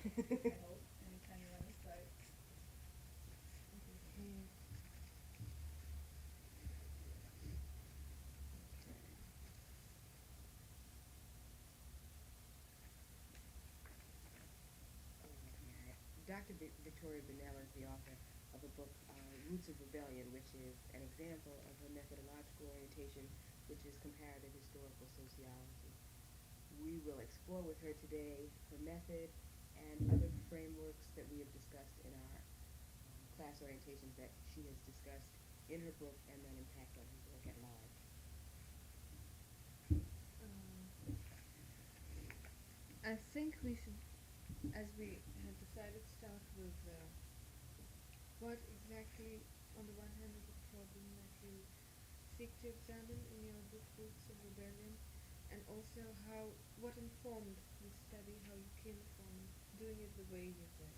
I hope. Anytime you want to start. Okay. Okay. Victoria Bonnell is the author of a book, Roots of Rebellion, which is an example of her methodological orientation, which is comparative historical sociology. We will explore with her today her method and other frameworks that we have discussed in our class orientations that she has discussed in her book and then impact on her work at large. Um, I think we should, as we had decided, start with what exactly, on the one hand, is the problem that you seek to examine in your book Roots of Rebellion, and also what informed this study, how you came from doing it the way you did.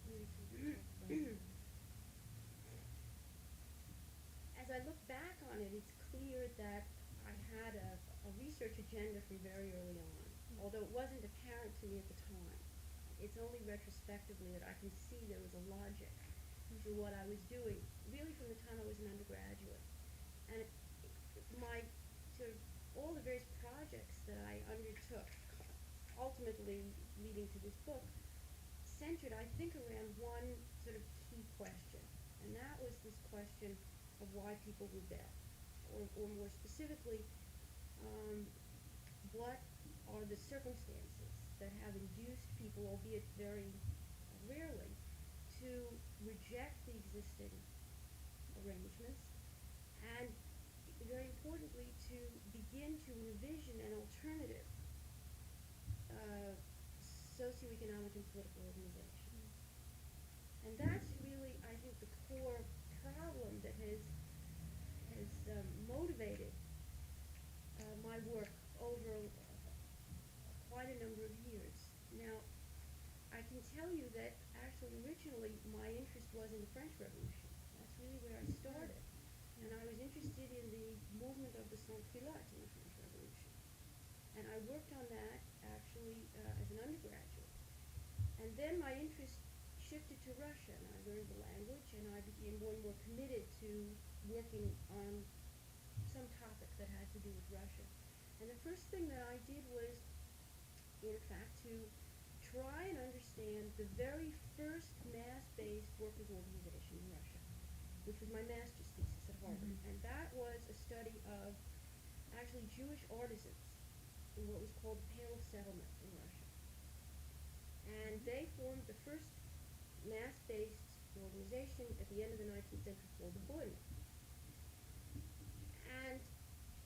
Maybe to talk about that. As I look back on it, it's clear that I had a research agenda from very early on, although it wasn't apparent to me at the time. It's only retrospectively that I can see there was a logic to what I was doing, really from the time I was an undergraduate. And my sort of all the various projects that I undertook, ultimately leading to this book, centered, I think, around one sort of key question, and that was this question of why people rebel, or more specifically, um, what are the circumstances that have induced people, albeit very rarely, to reject the existing arrangements, and very importantly, to begin to envision an alternative uh, socioeconomic and political organization. And that's really, I think, the core problem that has motivated my work over quite a number of years. Now, I can tell you that actually originally my interest was in the French Revolution. That's really where I started. And I was interested in the movement of the sans-culottes in the French Revolution. And I worked on that actually as an undergraduate. And then my interest shifted to Russia, and I learned the language, and I became more and more committed to working on some topic that had to do with Russia. And the first thing that I did was, in fact, to try and understand the very first mass-based workers' organization in Russia, which was my master's thesis at Harvard. And that was a study of actually Jewish artisans in what was called the Pale of Settlement in Russia. And they formed the first mass-based organization at the end of the 19th century called the Bund. And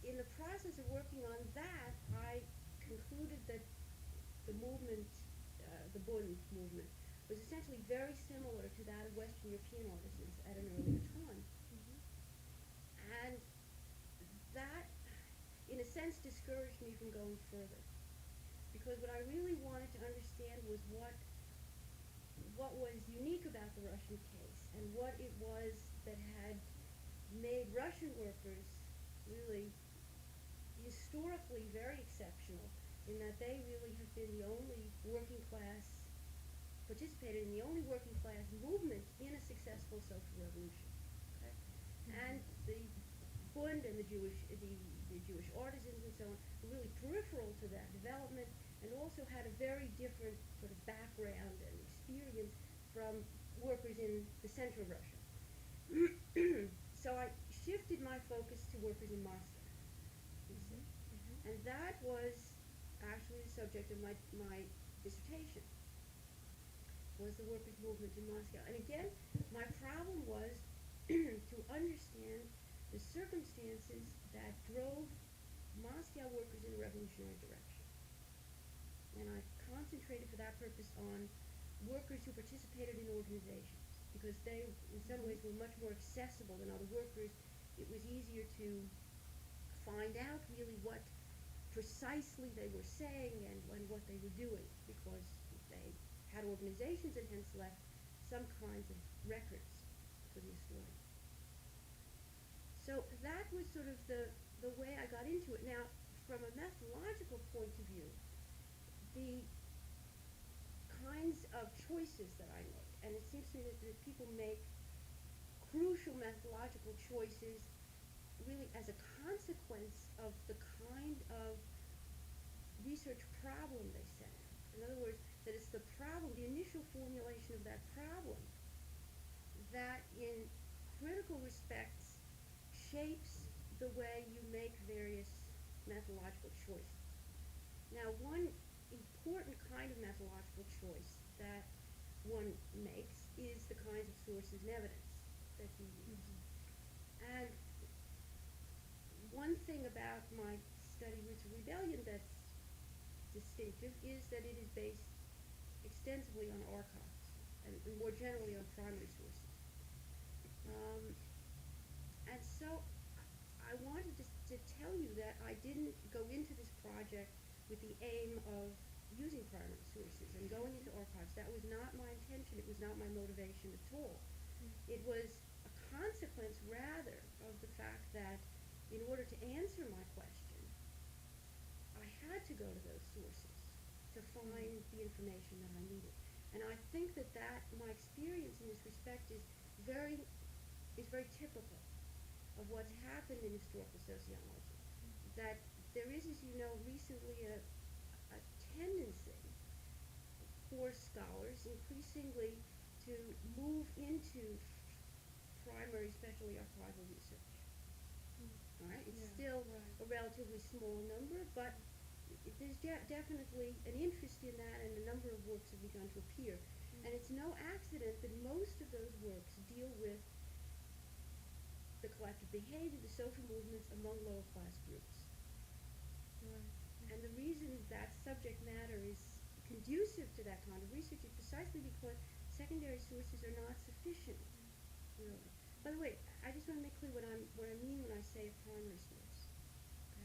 in the process of working on that, I concluded that the movement, the Bund movement, was essentially very similar to that of Western European artisans at an earlier time. And that, in a sense, discouraged me from going further. Because what I really wanted to understand was what was unique about the Russian case and what it was that had made Russian workers really historically very exceptional in that they really have been the only working class, participated in the only working class movement in a successful social revolution. Okay? And the Bund and the Jewish artisans and so on were really peripheral to that development, and also had a very different sort of background and experience from workers in the center of Russia. So I shifted my focus to workers in Moscow, you see. And that was actually the subject of my dissertation, was the workers' movement in Moscow. And again, my problem was to understand the circumstances that drove Moscow workers in a revolutionary direction. And I concentrated for that purpose on workers who participated in organizations, because they, in some ways, were much more accessible than other workers. It was easier to find out really what precisely they were saying and what they were doing, because they had organizations and hence left some kinds of records for the historian. So that was sort of the way I got into it. Now, from a methodological point of view, the of choices that I make. And it seems to me that people make crucial methodological choices really as a consequence of the kind of research problem they set out. In other words, that it's the problem, the initial formulation of that problem, that in critical respects shapes the way you make various methodological choices. Now, one important kind of methodological choice that one makes is the kinds of sources and evidence that you use. And one thing about my study, Roots of Rebellion, that's distinctive is that it is based extensively on archives and more generally on primary sources. And so I wanted to tell you that I didn't go into this project with the aim of using primary sources and going into archives. That was not my intention. It was not my motivation at all. It was a consequence, rather, of the fact that in order to answer my question, I had to go to those sources to find the information that I needed. And I think that my experience in this respect is very typical of what's happened in historical sociology. That there is, as you know, recently a tendency for scholars increasingly to move into primary, especially archival research. All right, it's still a relatively small number, but there's definitely an interest in that, and a number of works have begun to appear. And it's no accident that most of those works deal with the collective behavior, the social movements among lower class groups. And the reason that subject matter is conducive to that kind of research is precisely because secondary sources are not sufficient, really. By the way, I just want to make clear what I mean when I say a primary source.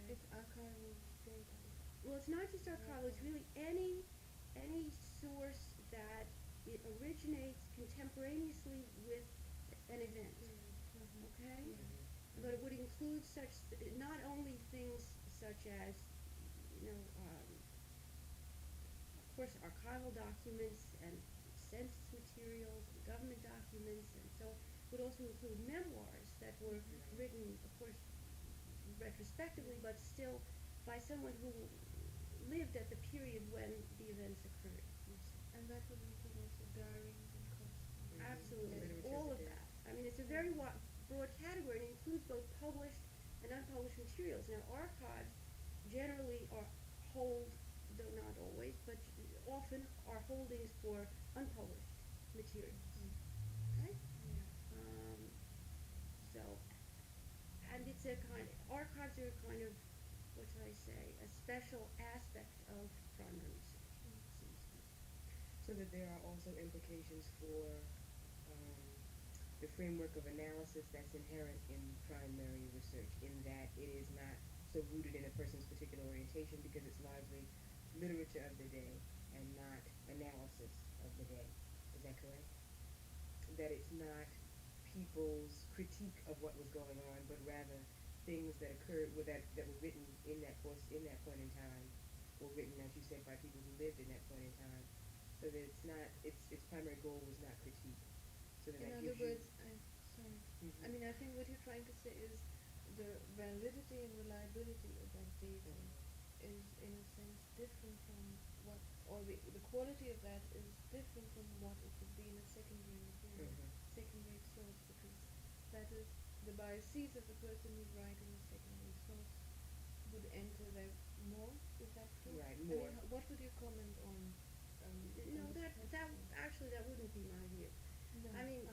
Okay. It's archival data. Well, it's not just archival. It's really any source that it originates contemporaneously with an event. Okay? But it would include not only things such as, of course, archival documents and census materials and government documents, and so it would also include memoirs that were written, of course, retrospectively, but still by someone who lived at the period when the events occurred. And that would include also diaries and correspondence. Absolutely, all of that. I mean, it's a very broad category, and it includes both published and unpublished materials. Now, archives generally hold, though not always, but often are holdings for unpublished materials. Okay? So, and it's archives are a kind of, what shall I say, a special aspect of primary research, it seems to me. So that there are also implications for the framework of analysis that's inherent in primary research, in that it is not so rooted in a person's particular orientation because it's largely literature of the day and not analysis of the day. Is that correct? That it's not people's critique of what was going on, but rather things that occurred that were written in that point in time, were written, as you said, by people who lived in that point in time. So that its primary goal was not critique. So that In that other gives words, I mean, I think what you're trying to say is the validity and reliability of that data is, in a sense, different from the quality of that is different from what it would be in a secondary material, secondary source, because that is the biases of the person who's writing a secondary source would enter there more. Is that true? Right, more. I mean, what would you comment on? No, that wouldn't be my view. No. I mean,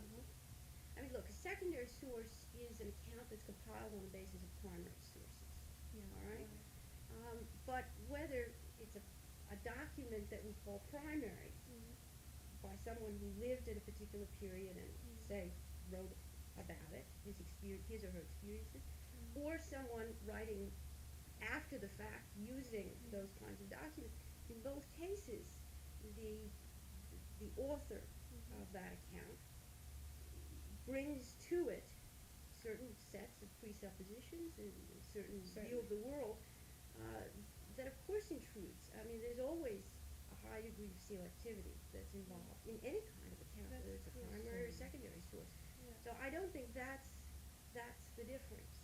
look, a secondary source is an account that's compiled on the basis of primary sources. All right. But whether it's a document that we call primary by someone who lived at a particular period and say wrote about it, his or her experiences, or someone writing after the fact using those kinds of documents, in both cases, the author of that account brings to it certain sets of presuppositions and a certain view of the world that of course intrudes. I mean, there's always a high degree degree of selectivity that's involved in any kind of account, That's whether it's a true. primary or secondary source. Yeah. So I don't think that's the difference.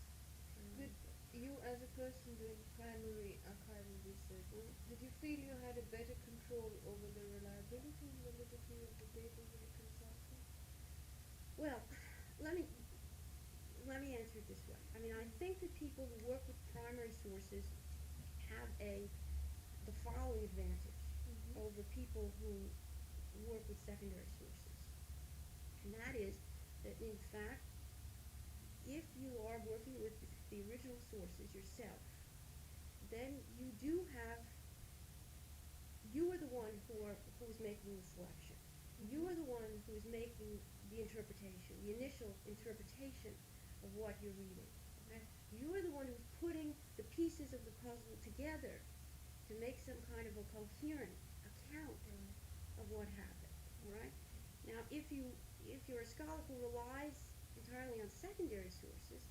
Did you, as a person doing primary archival research, did you feel you had a better control over the reliability and validity of the data you were consulting? Well, let me let me answer it this way. I mean, I think that people who work with primary sources have the following advantage over people who work with secondary sources, and that is that in fact, if you are working with the original sources yourself, then you are the one who is making the selection. You are the one who is making the interpretation, the initial interpretation of what you're reading. Okay? You are the one who's putting the pieces of the puzzle together to make some kind of a coherent account of what happened. All right? Now, if you're a scholar who relies entirely on secondary sources,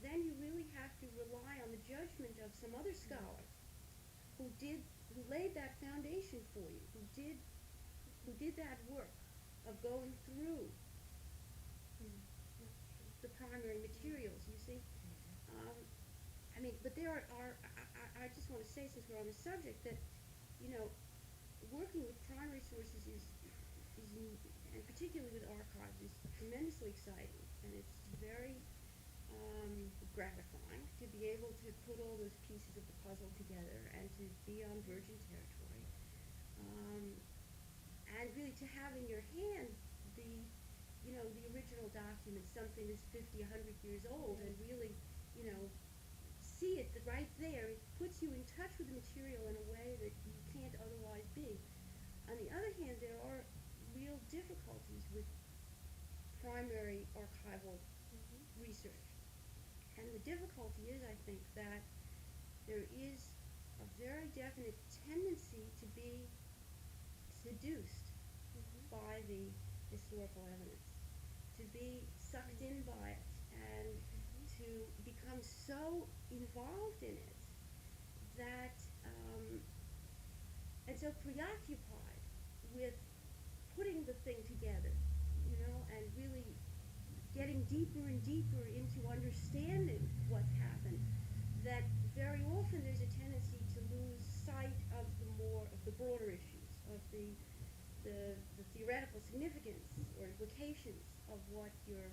then you really have to rely on the judgment of some other scholar who laid that foundation for you, who did that work of going through the primary materials. You see, I mean, but there I just want to say, since we're on the subject, that you know, working with primary sources is and particularly with archives, is tremendously exciting, and it's very gratifying to be able to put all those pieces of the puzzle together and to be on virgin territory, and really to have in your hand the original document, something that's 50, 100 years old, and really, see it right there. It puts you in touch with the material in a way that you can't otherwise be. On the other hand, there are real difficulties with primary archival research. And the difficulty is, I think, that there is a very definite tendency to be seduced by the historical evidence, to be sucked in by it, and to become so involved in it that, and so preoccupied with putting the thing together, and really getting deeper and deeper into understanding what's happened, that very often there's a tendency to lose sight of the broader issues, of the theoretical significance or implications of what you're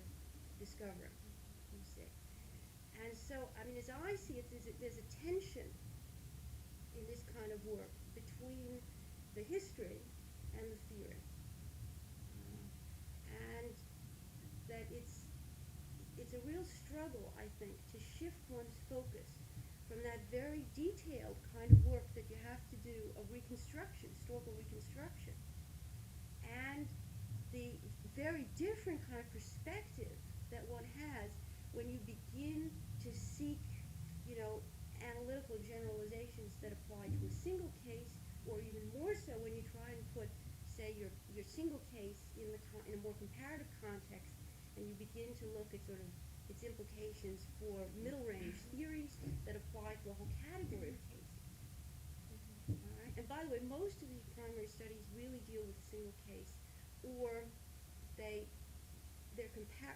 discovering, you see. And so, I mean, as I see it, there's a tension in this kind of work between the history and the theory. And that it's a real struggle, I think, to shift one's focus from that very detailed kind of work that you have to do of reconstruction, historical reconstruction, and the very different kind of perspective that one has when you begin to seek, analytical generalizations that apply to a single case, or even more so when you try and put, say, your single case in a more comparative context, and you begin to look at sort of its implications for middle-range theories that apply to a whole category of cases. All right? And by the way, most of these primary studies really deal with a single case, or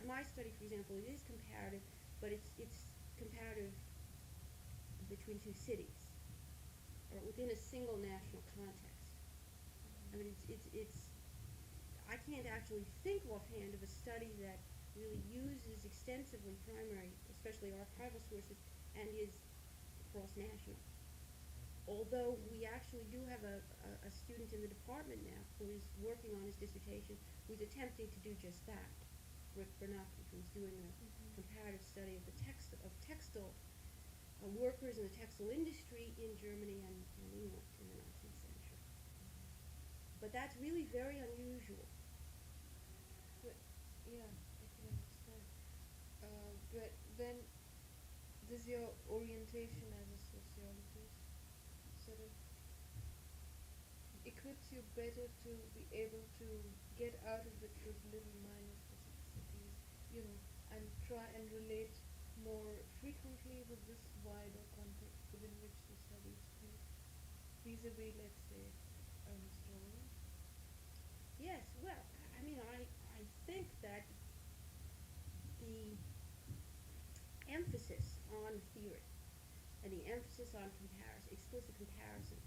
my study, for example, it is comparative, but it's comparative between two cities, or within a single national context. I mean, I can't actually think offhand of a study that really uses extensively primary, especially archival sources, and is cross-national. Although we actually do have a student in the department now who is working on his dissertation, who's attempting to do just that, Rick Bernacki, who's doing a comparative study of textile workers in the textile industry in Germany and England in the 19th century. But that's really very unusual. But, yeah, I can understand. But then, does your orientation as a sociologist sort of equips you better to be able to get out of those little minor specificities, and try and relate more frequently with this wider context within which the study is placed, vis-a-vis, let's say, Ernest Rowland? emphasis on theory and the emphasis on comparison, explicit comparison,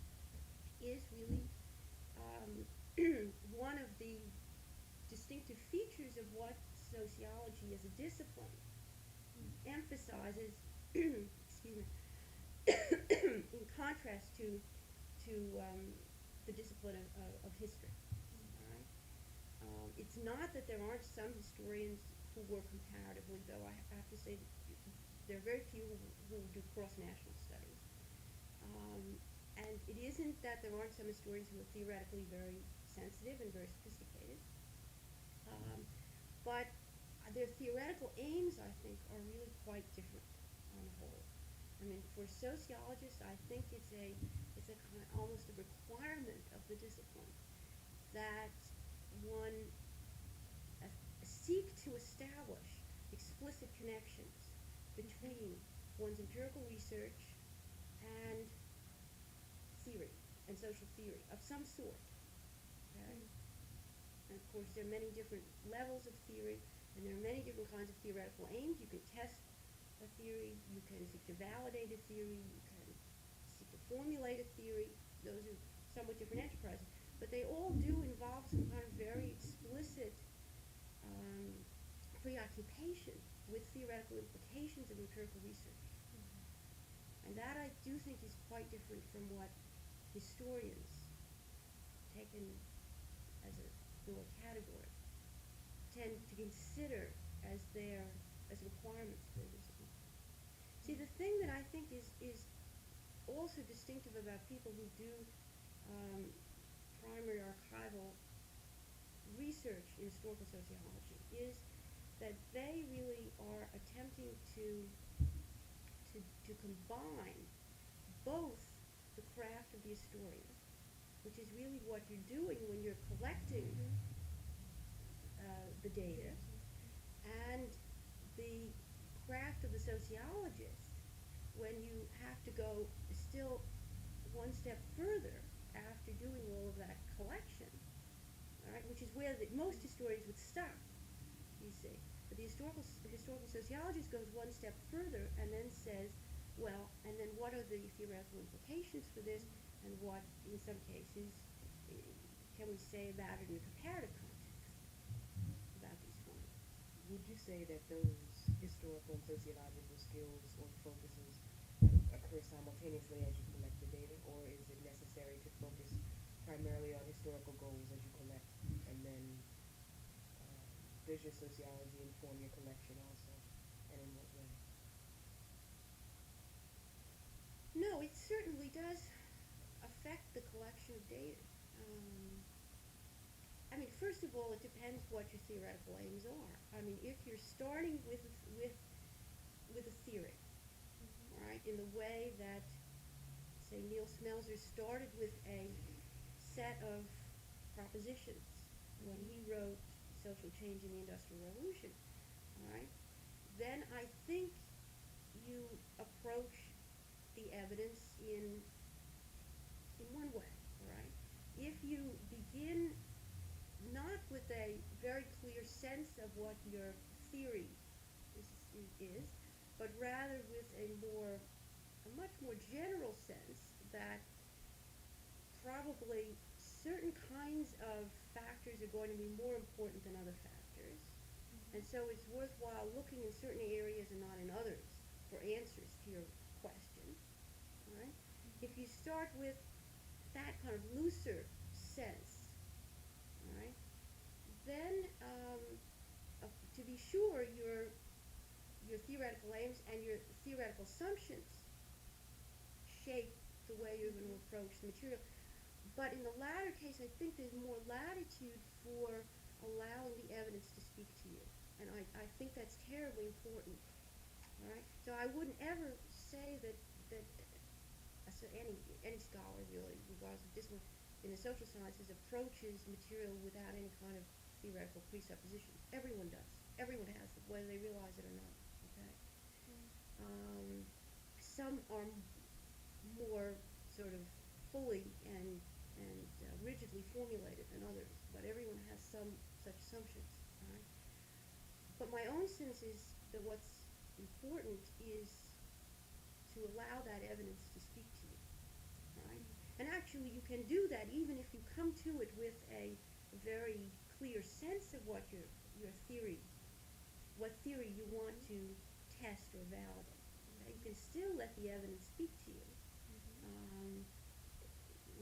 is really one of the distinctive features of what sociology as a discipline emphasizes, excuse me, in contrast to the discipline of history. All right? It's not that there aren't some historians who work comparatively, though I have to say that there are very few who do cross-national studies. And it isn't that there aren't some historians who are theoretically very sensitive and very sophisticated, but their theoretical aims, I think, are really quite different on the whole. I mean, for sociologists, I think it's a kind almost a requirement of the discipline that one seek to establish explicit connections between one's empirical research and theory and social theory of some sort. Okay? And of course, there are many different levels of theory, and there are many different kinds of theoretical aims. You can test a theory, you can seek to validate a theory, you can seek to formulate a theory. Those are somewhat different enterprises, but they all do involve some kind of very explicit preoccupation with theoretical implications of empirical research. And that I do think is quite different from what historians, taken as a broad category, tend to consider as requirements for their discipline. See, the thing that I think is also distinctive about people who do primary archival research in historical sociology is that they really are attempting to combine both the craft of the historian, which is really what you're doing when you're collecting the data, and the craft of the sociologist when you have to go still one step further after doing all of that collection, all right, which is where most historians would stop, you see. But the historical sociologist goes one step further and then says, well, and then what are the theoretical implications for this, and what, in some cases, can we say about it in a comparative context, about these findings? Would you say that those historical and sociological skills or focuses occur simultaneously as you collect the data, or is it necessary to focus primarily on historical goals as you collect, and then does your sociology inform your collection also, and in what way? No, it certainly does affect the collection of data. I mean, first of all, it depends what your theoretical aims are. I mean, if you're starting with a theory, right, in the way that, say, Neil Smelser started with a set of propositions when he wrote Social Change in the Industrial Revolution, all right, then I think you approach the evidence in one way, all right? If you begin not with a very clear sense of what your theory is, but rather with a much more general sense that probably certain kinds of factors are going to be more important than other factors, and so it's worthwhile looking in certain areas and not in others for answers to your question, all right? If you start with that kind of looser sense, all right, then to be sure your theoretical aims and your theoretical assumptions shape the way you're going to approach the material. But in the latter case, I think there's more latitude for allowing the evidence to speak to you, and I think that's terribly important. All right, so I wouldn't ever say that so any scholar really, regardless of discipline, in the social sciences approaches material without any kind of theoretical presuppositions. Everyone does. Everyone has them, whether they realize it or not. Okay. Some are more sort of fully and rigidly formulated than others, but everyone has some such assumptions. All right. But my own sense is that what's important is to allow that evidence to speak to you, right? And actually, you can do that even if you come to it with a very clear sense of what your theory, what theory you want to test or validate. Okay? You can still let the evidence speak to you. Um,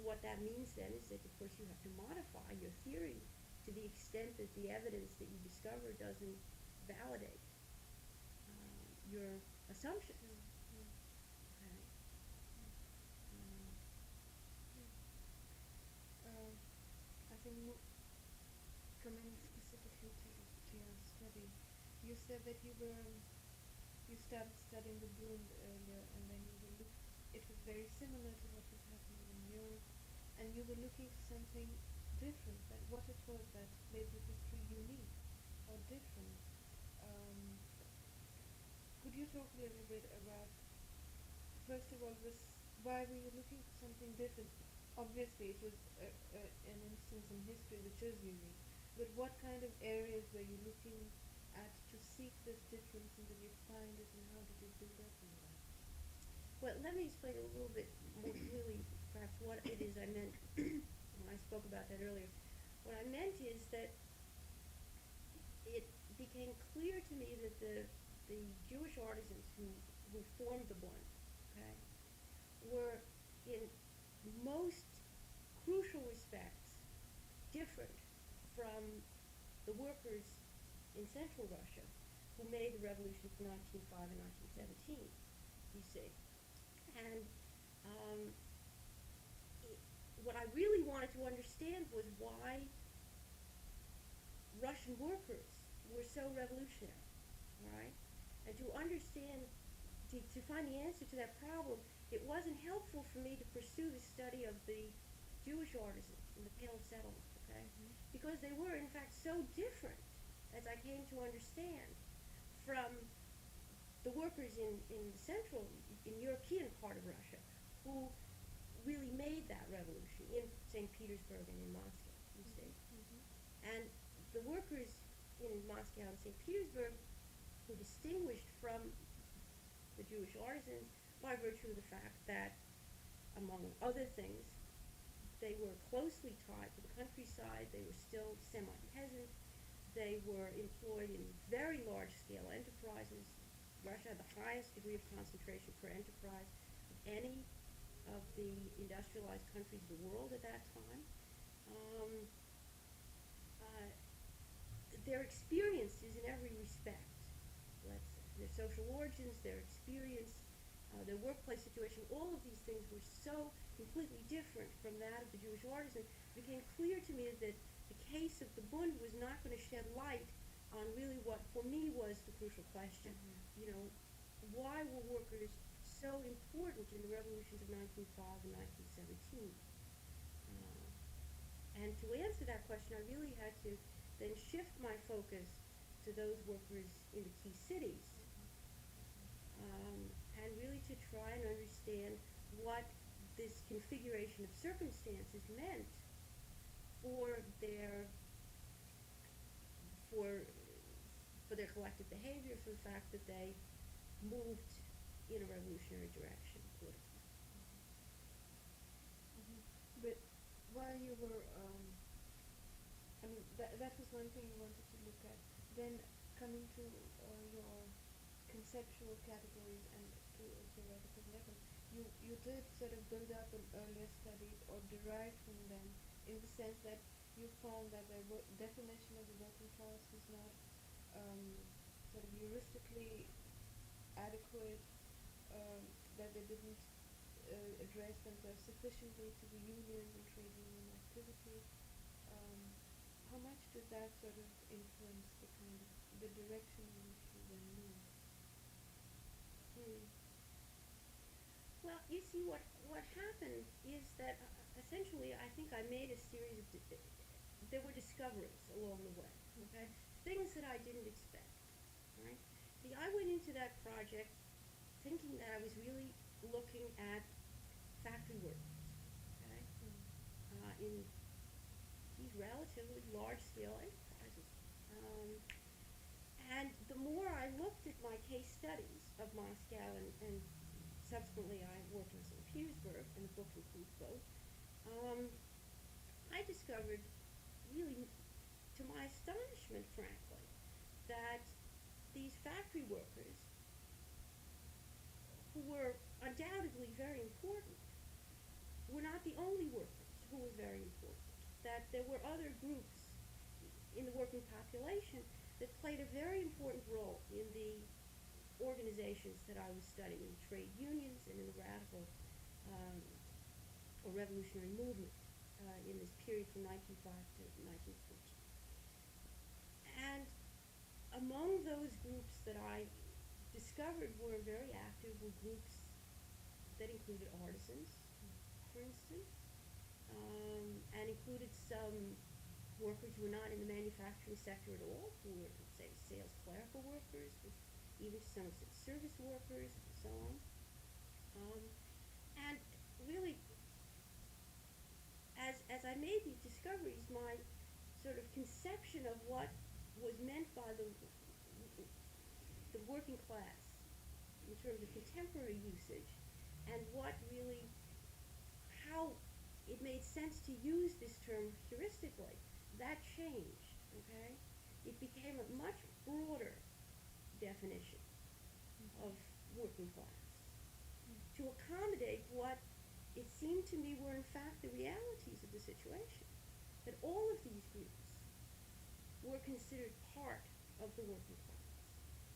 what that means then is that, of course, you have to modify your theory to the extent that the evidence that you discover doesn't validate your assumptions. Okay. I think coming specifically to your study, you said that you started studying the Bund earlier, and then you were it was very similar to what was happening in Europe, and you were looking for something different. That what it was that made the history unique or different. Um, could you talk a little bit about, first of all, why were you looking for something different? Obviously, it was an instance in history which is unique, but what kind of areas were you looking at to seek this difference, and did you find it, and how did you build up on that? Well, let me explain a little bit more clearly, perhaps, what it is I meant when I spoke about that earlier. What I meant is that it became clear to me that the Jewish artisans who formed the Bund, okay, were in most crucial respects different from the workers in Central Russia who made the revolutions in 1905 and 1917, you see. And um, what I really wanted to understand was why Russian workers were so revolutionary, right? And to understand, to find the answer to that problem, it wasn't helpful for me to pursue the study of the Jewish artisans in the Pale settlement, okay? Because they were, in fact, so different, as I came to understand, from the workers in the central, in European part of Russia, who really made that revolution in St. Petersburg and in Moscow, you see. And the workers in Moscow and St. Petersburg were distinguished from the Jewish artisans by virtue of the fact that, among other things, they were closely tied to the countryside, they were still semi-peasant, they were employed in very large-scale enterprises. Russia had the highest degree of concentration per enterprise of any of the industrialized countries of the world at that time. Um, uh, their experiences in every respect, let's say, their social origins, their experience, their workplace situation, all of these things were so completely different from that of the Jewish artisan. It became clear to me that the case of the Bund was not going to shed light on really what, for me, was the crucial question. You know, why were workers so important in the revolutions of 1905 and 1917? And to answer that question, I really had to then shift my focus to those workers in the key cities, and really to try and understand what this configuration of circumstances meant for their for for their collective behavior, for the fact that they moved in a revolutionary direction politically. But while you were, I mean, that was one thing you wanted to look at. Then coming to your conceptual categories and to a theoretical level, you did sort of build up on earlier studies or derive from them, in the sense that you found that their definition of the working class was not sort of heuristically adequate, that they didn't address themselves sufficiently to the unions and trade union activity. Um, how much did that sort of influence the direction in which you then moved? Hmm. Well, you see, what happened is that essentially, I think I made a series of there were discoveries along the way. Okay, things that I didn't expect. Right. See, I went into that project thinking that I was really looking at factory workers. Okay, in these relatively large-scale enterprises. And the more I looked at my case studies of Moscow and subsequently I worked on St. Petersburg, and the book includes both, um, I discovered, really, to my astonishment, frankly, that these factory workers, who were undoubtedly very important, were not the only workers who were very important. That there were other groups in the working population that played a very important role in the organizations that I was studying, in trade unions and in the radical um, or revolutionary movement in this period from 1905 to 1914. And among those groups that I discovered were very active were groups that included artisans, for instance, and included some workers who were not in the manufacturing sector at all, who were, say, sales clerical workers, even to some extent service workers, and so on. And really, as I made these discoveries, my sort of conception of what was meant by the working class in terms of contemporary usage, and what really, how it made sense to use this term heuristically, that changed, okay? It became a much broader definition of working class to accommodate what it seemed to me were in fact the realities of the situation. That all of these groups were considered part of the working class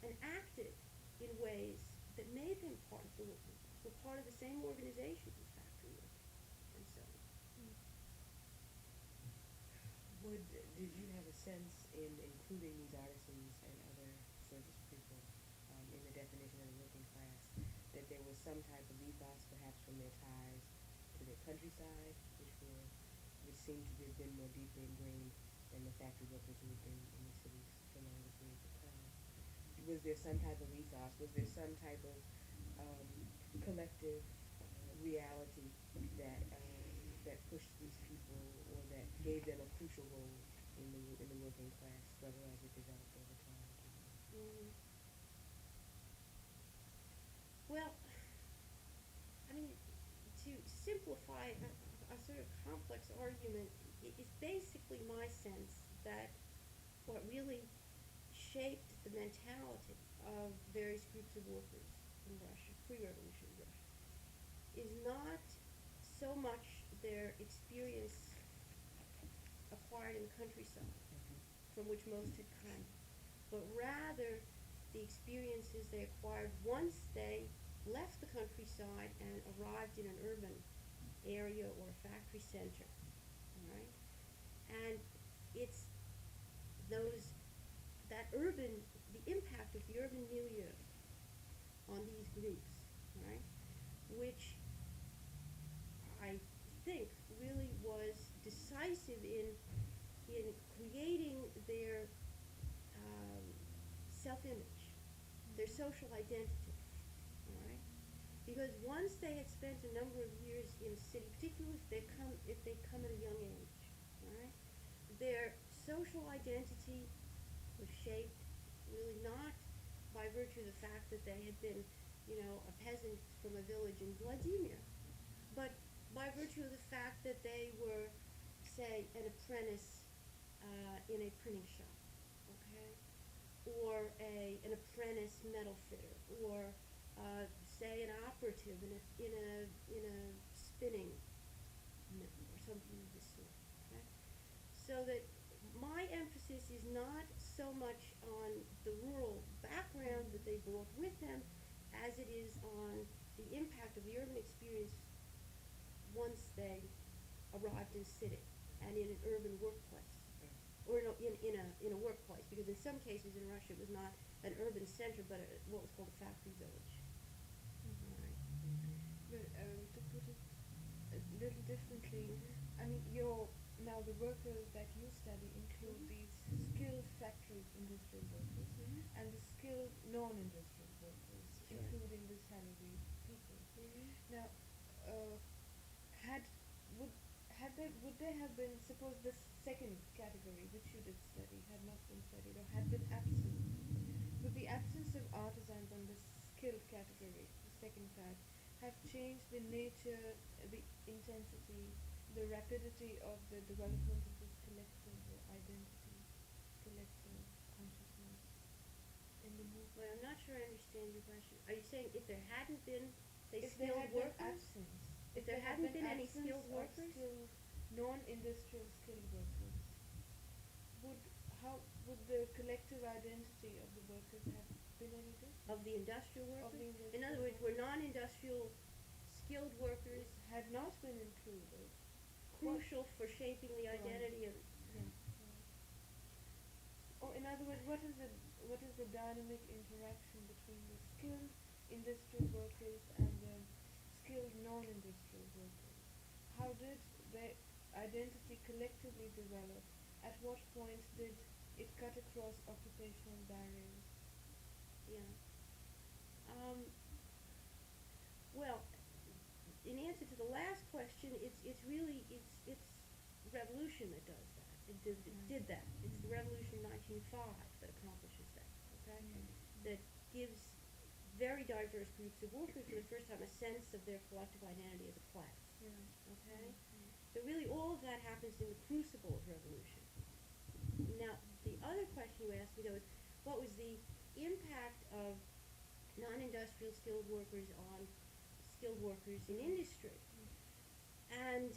and acted in ways that made them part of the working class, were part of the same organizations as factory workers, and so on. Did you have a sense in including these artisans and other service people in the definition of the working class that there was some type of ethos, perhaps from their ties to their countryside, which seemed to have been more deeply ingrained than the factory workers who had been in the cities for longer periods of time? Was there some type of ethos? Was there some type of collective reality that pushed these people, or that gave them a crucial role in the working class struggle as it developed over time? Mm. Well, I mean, to simplify a sort of complex argument, it's basically my sense that what really shaped the mentality of various groups of workers in Russia, pre-revolutionary Russia, is not so much their experience acquired in the countryside, from which most had come, but rather the experiences they acquired once they left the countryside and arrived in an urban area or a factory center, all right? And it's those, the impact of the urban milieu on these groups, right, which I think really was decisive in creating their self-image, their social identity, all right? Because once they had spent a number of years in a city, particularly if they come at a young age, all right, their social identity was shaped really not by virtue of the fact that they had been, a peasant from a village in Vladimir, but by virtue of the fact that they were, say, an apprentice in a printing shop, okay, or an apprentice metal fitter, or say an operative in a spinning mill or something of this sort. Okay, so that my emphasis is not so much on the rural background that they brought with them, as it is on the impact of the urban experience once they arrived in a city and in an urban workplace, or in a workplace, because in some cases in Russia it was not an urban center but what was called a factory village. All right. But to put it a little differently, I mean, now the workers that you study include these skilled factory industrial workers and the skilled non-industrial workers, Sure. including the salaried people. Now, uh, had would would there have been, suppose the second category which you did study had not been studied or had been absent, artisans on the skilled category, the second type, have changed the nature, the intensity, the rapidity of the development of this collective identity, collective consciousness in the movement. But I'm not sure I understand your question. Are you saying if there hadn't been, say, If there skilled had been workers? absence, If there hadn't been any absence skilled of workers? skilled, non-industrial skilled workers, would how would the collective identity of the workers have been any different? Of the industrial Of workers? the In industrial other words, were workers non-industrial skilled workers had not been included. crucial for shaping the Right. identity of? Yeah. Or in other words, what is the dynamic interaction between the skilled industrial workers and the skilled non-industrial workers? How did their identity collectively develop? At what point did it cut across occupational barriers? Yeah. Well, in answer to the last question, it's really it's revolution that does that. It did that. It's the revolution in 1905 that accomplishes that. Okay, that gives very diverse groups of workers for the first time a sense of their collective identity as a class. Yeah. Okay, so really all of that happens in the crucible of revolution. Now, the other question you asked me though is, what was the impact of non-industrial skilled workers on skilled workers in industry? And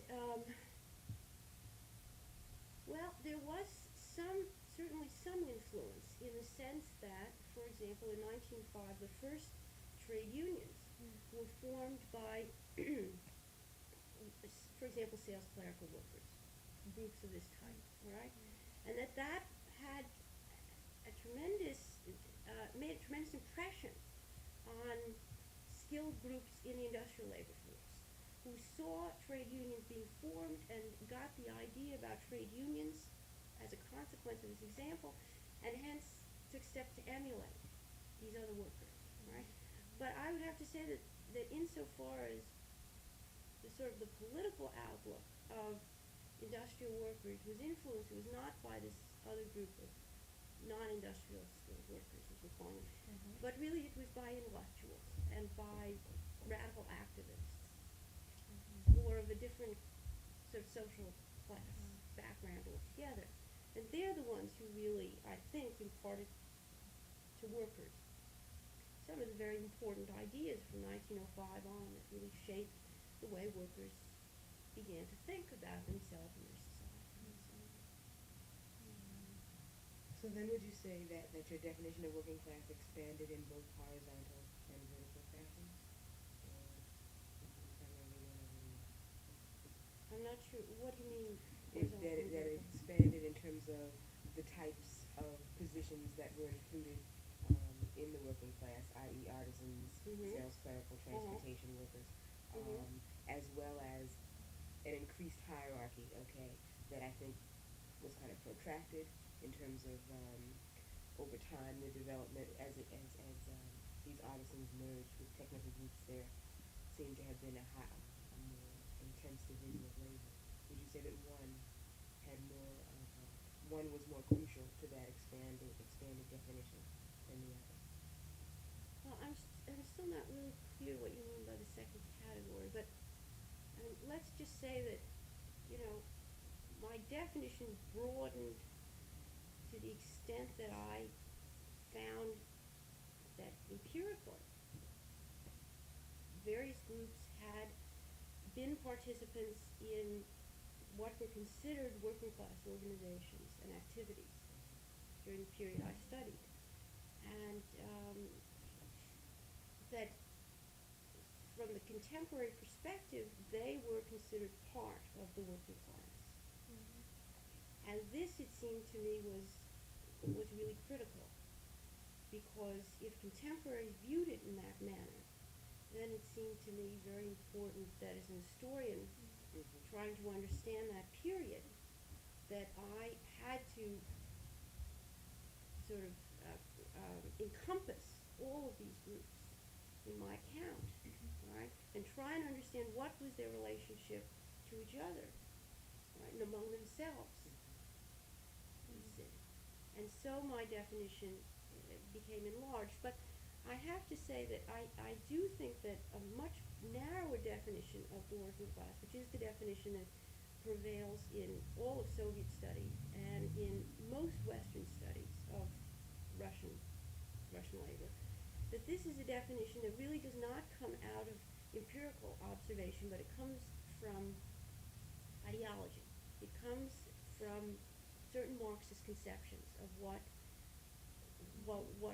well, there was certainly some influence in the sense that, for example, in 1905, the first trade unions were formed by, for example, sales clerical workers, groups of this type, all right? And that had a tremendous, made a tremendous impression on skilled groups in the industrial labor force, who saw trade unions being formed and got the idea about trade unions as a consequence of this example, and hence took steps to emulate these other workers, right? But I would have to say that insofar as the sort of the political outlook of industrial workers was influenced, it was not by this other group of non-industrial skilled workers, as we're calling them, but really it was by intellectuals and by radical activists who were of a different sort of social class background altogether. And they're the ones who really, I think, imparted to workers some of the very important ideas from 1905 on that really shaped the way workers began to think about themselves and their society and so on. So then would you say that your definition of working class expanded in both horizontal and vertical fashions? Or primarily one over the other? I'm not sure, what do you mean? That it expanded in terms of the types of positions that were included in the working class, i.e. artisans, sales clerical, transportation workers, as well as an increased hierarchy, okay, that I think was kind of protracted in terms of over time the development as these artisans merged with technical groups. There seemed to have been a more intense division of labor. Would you say that one was more crucial to that expanded definition than the other? Well, I'm still not really clear what you mean by the second category, but let's just say that, my definition broadened to the extent that I found that empirically various groups had been participants in what were considered working class organizations and activities during the period I studied. And that from the contemporary perspective, they were considered part of the working class. And this, it seemed to me, was really critical, because if contemporaries viewed it in that manner, then it seemed to me very important that as an historian trying to understand that period, that I had to sort of encompass all of these groups in my account, right? And try and understand what was their relationship to each other, right, and among themselves, you see. And so my definition became enlarged, but I have to say that I do think that a much narrower definition of the working class, which is the definition that prevails in all of Soviet studies and in most Western studies of Russian Russian labor, that this is a definition that really does not come out of empirical observation, but it comes from ideology. It comes from certain Marxist conceptions of what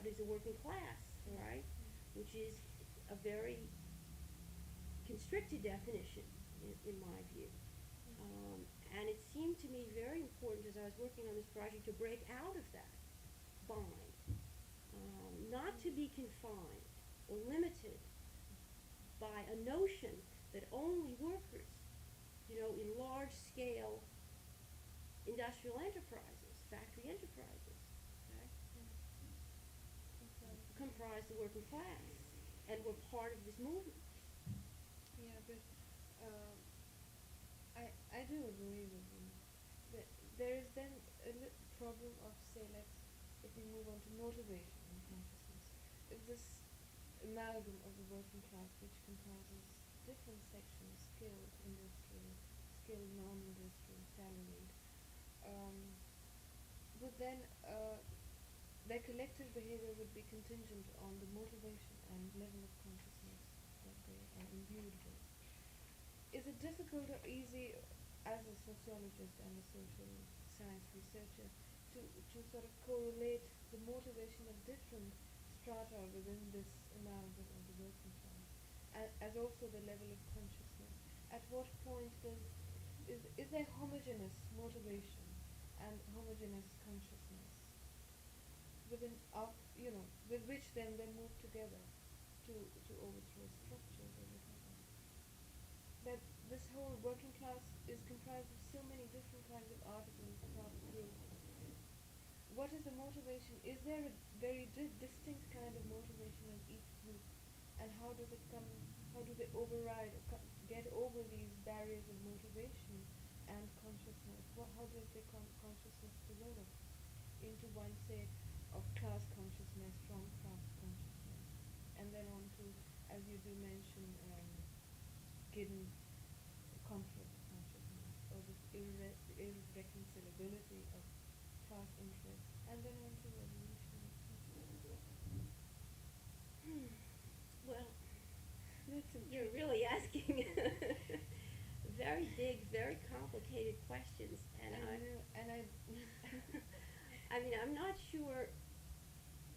is a working class, right? Which is a very constricted definition, in my view. And it seemed to me very important as I was working on this project to break out of that bind, not to be confined or limited by a notion that only workers, in large-scale industrial enterprises, factory enterprises, okay, comprise the working class and were part of this movement. Yeah, but um, I do agree with you. But there is then a problem of, say, if we move on to motivation and consciousness, if this amalgam of the working class, which comprises different sections, skilled, industrial, skilled, non-industrial, salaried, um, would then their collective behavior would be contingent on the motivation and level of consciousness that they are imbued with. Is it difficult or easy, as a sociologist and a social science researcher, to sort of correlate the motivation of different strata within this amalgam of the working class, as also the level of consciousness? At what point is there homogeneous motivation and homogeneous consciousness within with which then they move together to overthrow structures or whatever? That this whole working class is comprised of so many different kinds of artisans, craft groups. What is the motivation? Is there a very distinct kind of motivation in each group? And how does it come, how do they override or get over these barriers of motivation and consciousness? How does their consciousness develop into one, say, of class consciousness, strong class consciousness? And then on to, as you do mention, hidden conflict consciousness, or this irreconcilability of class interests, and then on to revolutionary consciousness. Well, That's a you're really asking very big, very complicated questions, and I mean, I'm not sure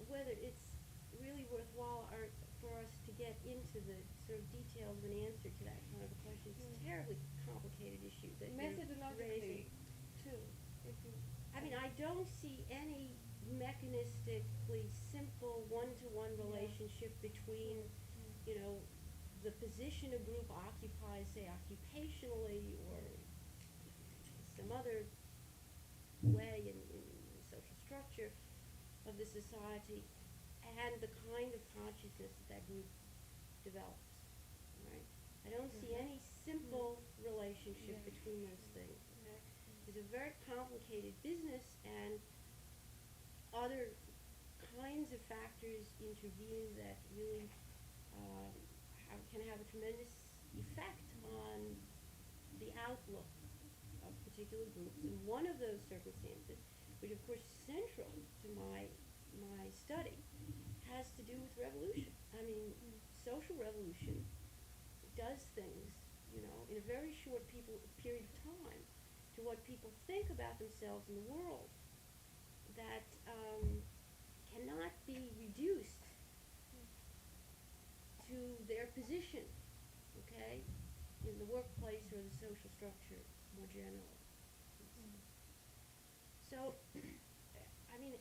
whether it's really worthwhile for us to get into the sort of details of an answer to that kind of a question. It's a terribly complicated issue that you're methodologically raising. too. If you, I mean, I don't see any mechanistically simple one-to-one relationship between, the position a group occupies, say, occupationally or some other way in social structure of the society, and the kind of consciousness that group develops, right? I don't see any simple relationship between those things. Okay? It's a very complicated business, and other kinds of factors intervene that really can have a tremendous effect on the outlook of particular groups. And one of those circumstances, which of course is central to my study, has to do with revolution. I mean, social revolution does things, in a very short period of time, to what people think about themselves in the world, that cannot be reduced to their position, okay, in the workplace or the social structure more generally. So, I mean,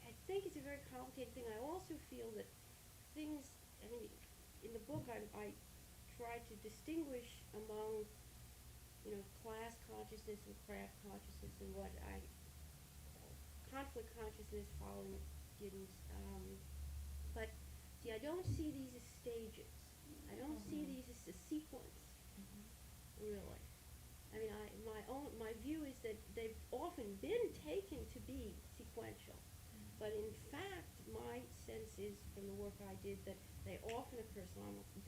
I think it's a very complicated thing. I also feel that things, I mean, in the book I try to distinguish among, class consciousness and craft consciousness, and what I call conflict consciousness following Giddens. But see, I don't see these as stages. I don't see these as a sequence, really. I mean, my view is that they've often been taken to be sequential, but in fact, my sense is, from the work I did that they often occur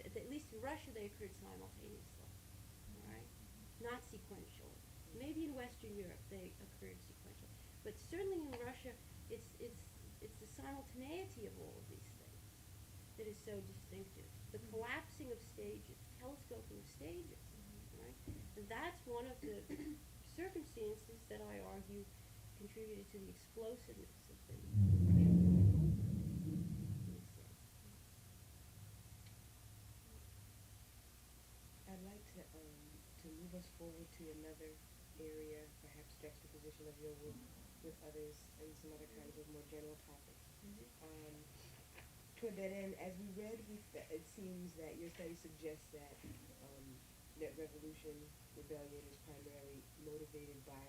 at least in Russia they occurred simultaneously, all right? Not sequentially. Maybe in Western Europe they occurred sequentially, but certainly in Russia, it's the simultaneity of all of these things that is so distinctive. The collapsing of stages, telescoping of stages, right? And that's one of the circumstances that I argue contributed to the explosiveness of the Russian movement. I'd like to move us forward to another area, perhaps juxtaposition of your work with others and some other kinds of more general topics. Um, Toward that end, as we read, it seems that your study suggests that that revolution, rebellion, is primarily motivated by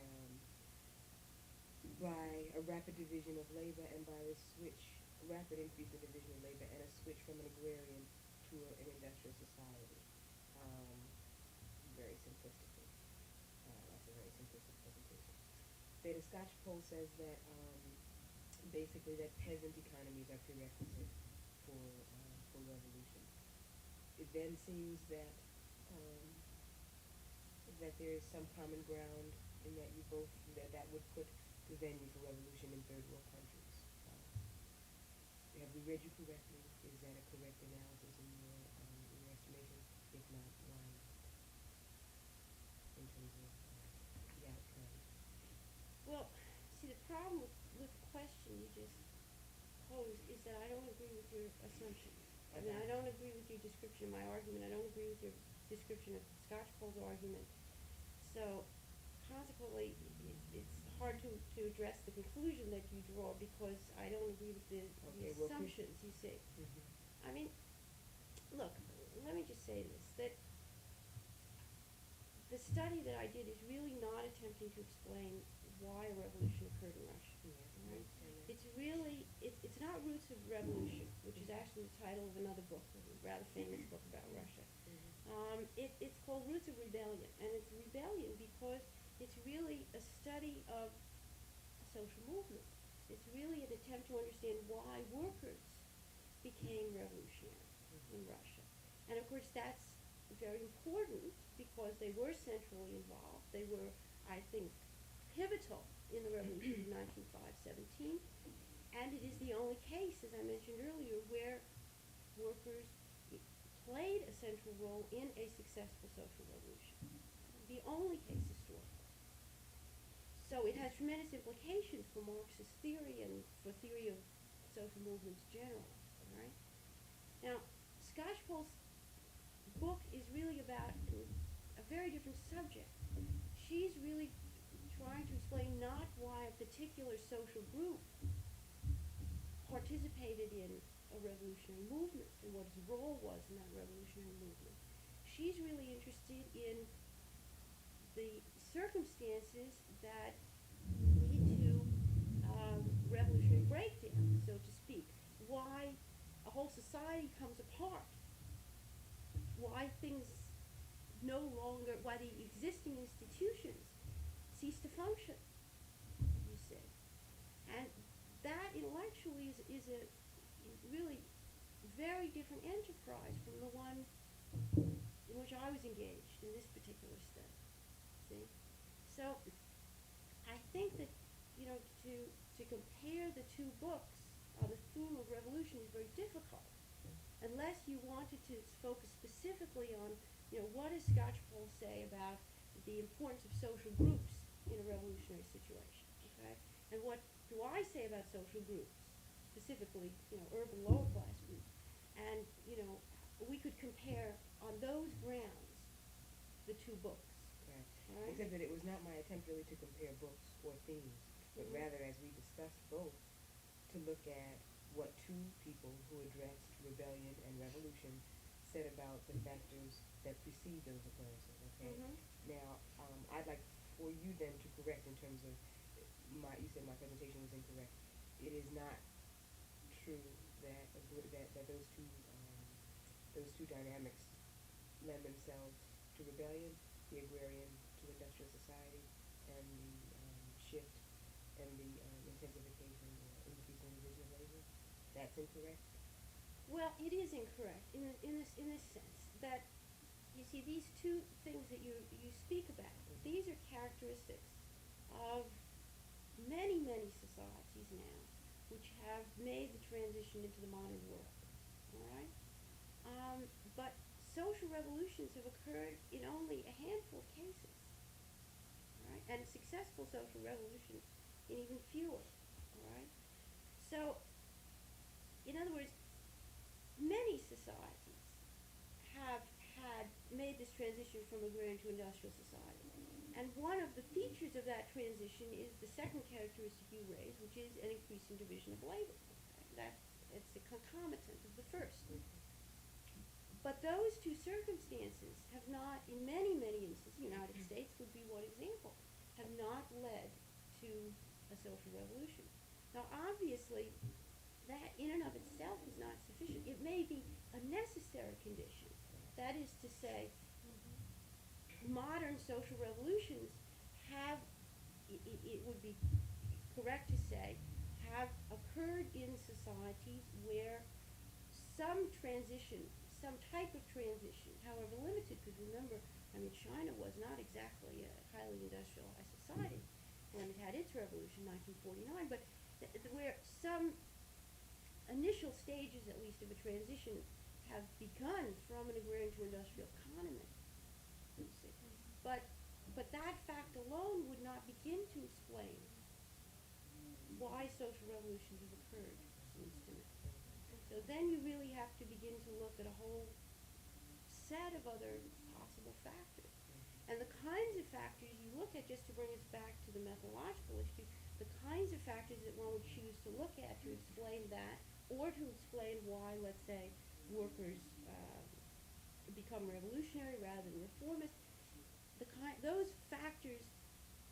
a rapid division of labor and by the switch, rapid increase in division of labor and a switch from an agrarian to an industrial society. Um, Very simplistically. That's a very simplistic presentation. The Scotch poll says that basically that peasant economies are prerequisite for revolution. It then seems um, that there is some common ground in that you both that would put the venue for revolution in third world countries. Have we read you correctly? Is that a correct analysis in your estimation? If not, why not? In terms of the outcome. Well, see, the problem with the question you just posed is that I don't agree with your assumption. I mean, I don't agree with your description of my argument. I don't agree with your description of Scotch Poll's argument. So, consequently, it's hard to address the conclusion that you draw because I don't agree with the assumptions you see. I mean, look, let me just say this, that the study that I did is really not attempting to explain why a revolution occurred in Russia. Yes, right? It's really, it's not Roots of Revolution, which is actually the title of another book, a rather famous book about Russia. It's called Roots of Rebellion, and it's rebellion because it's really a study of a social movement. It's really an attempt to understand why workers became revolutionary in Russia. And of course that's very important because they were centrally involved. They were, I think, pivotal in the revolution of 1917. And it is the only case, as I mentioned earlier, where workers played a central role in a successful social revolution. The only case historically. So it has tremendous implications for Marxist theory and for theory of social movements generally. Right? Now, Scotch Poll's book is really about a very different subject. She's really trying to explain not why a particular social group participated in a revolutionary movement and what his role was in that revolutionary movement. She's really interested in the circumstances that lead to revolutionary breakdown, so to speak. Why a whole society comes apart. Why things no longer, why the existing institutions cease to function, you see. And that intellectually is a really very different enterprise from the one in which I was engaged in this particular study. See? So I think that, you know, to compare the two books on the theme of revolution is very difficult unless you wanted to focus specifically on, you know, what does Scotch Poll say about the importance of social groups in a revolutionary situation, okay? And what do I say about social groups, specifically, you know, urban lower class groups? And, you know, we could compare on those grounds the two books. Right. Right? Except that it was not my attempt really to compare books or themes, but rather, as we discussed both, to look at what two people who addressed rebellion and revolution said about the factors that precede those occurrences, okay? Now, I'd like for you then to correct in terms of you said my presentation was incorrect. It is not true that those two dynamics lend themselves to rebellion, the agrarian to industrial society, and the shift and the intensification or increase in division of labor. That's incorrect? Well, it is incorrect in this sense that you see these two things that you speak about. These are characteristics of many societies now, which have made the transition into the modern world. All right, but social revolutions have occurred in only a handful of cases. All right, and successful social revolutions in even fewer. All right, so in other words, many societies have had made this transition from agrarian to industrial society. And one of the features of that transition is the second characteristic you raised, which is an increasing division of labor. Okay? It's a concomitant of the first. But those two circumstances have not, in many instances, the United States would be one example, have not led to a social revolution. Now, obviously, that in and of itself is not sufficient. It may be a necessary condition. That is to say, modern social revolutions have, it would be correct to say, have occurred in societies where some transition, some type of transition, however limited, because remember, I mean, China was not exactly a highly industrialized society when it had its revolution, 1949, but where some initial stages, at least, of a transition have begun from an agrarian to industrial economy. You see. But but that fact alone would not begin to explain why social revolutions have occurred, it seems to me. So then you really have to begin to look at a whole set of other possible factors. And the kinds of factors you look at, just to bring us back to the methodological issue, the kinds of factors that one would choose to look at to explain that, or to explain why, let's say, workers become revolutionary rather than reformist, those factors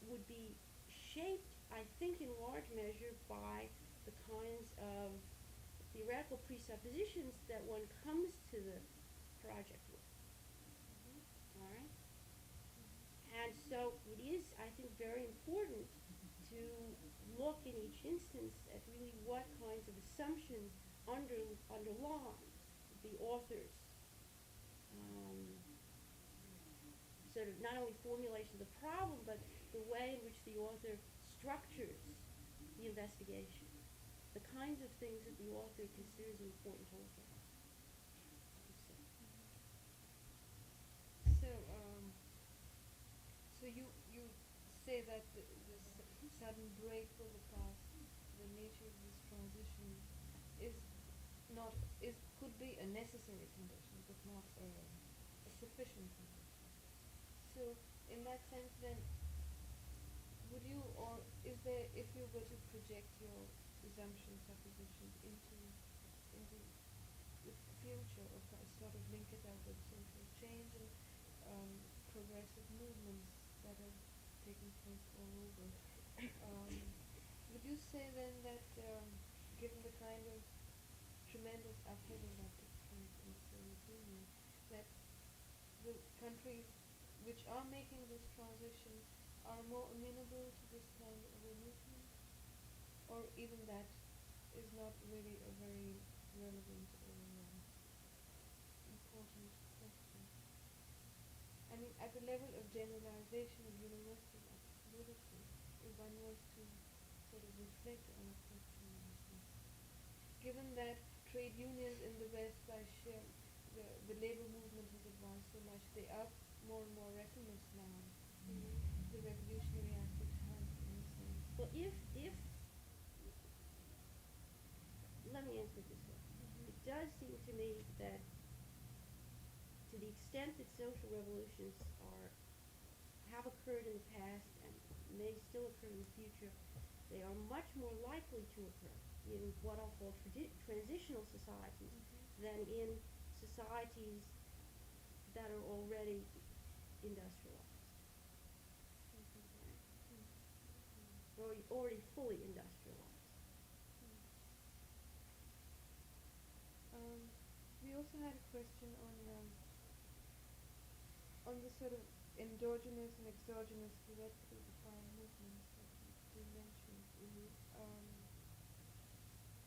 would be shaped, I think, in large measure by the kinds of theoretical presuppositions that one comes to the project with. All right? And so it is, I think, very important to look in each instance at really what kinds of assumptions underlie the author's sort of not only formulation of the problem, but the way in which the author structures the investigation, the kinds of things that the author considers important to look at. So, so you say that this sudden break with the past, the nature of this transition, is not is could be a necessary condition, but not a sufficient condition. So, in that sense, then, would you, or is there, if you were to project your assumptions, suppositions into the future, or sort of link it up with social change and progressive movements that are taking place all over, um, would you say then that, given the kind of tremendous upheaval that took place in the Soviet Union, that the countries which are making this transition are more amenable to this kind of a movement, or even that is not really a very relevant or important question? I mean, at the level of generalization of universal applicability, if one was to sort of reflect on a question like this, given that trade unions in the West, by sheer the labor movement has advanced so much, they are more and more recognized now. The revolutionary aspect has, in a sense. Well, if let me answer it this way. It does seem to me that to the extent that social revolutions have occurred in the past and may still occur in the future, they are much more likely to occur in what I'll call transitional societies than in societies that are already industrialized, or already fully industrialized. Um, we also had a question on the sort of endogenous and exogenous theoretically defined movements that you mentioned. Mm-hmm. Um,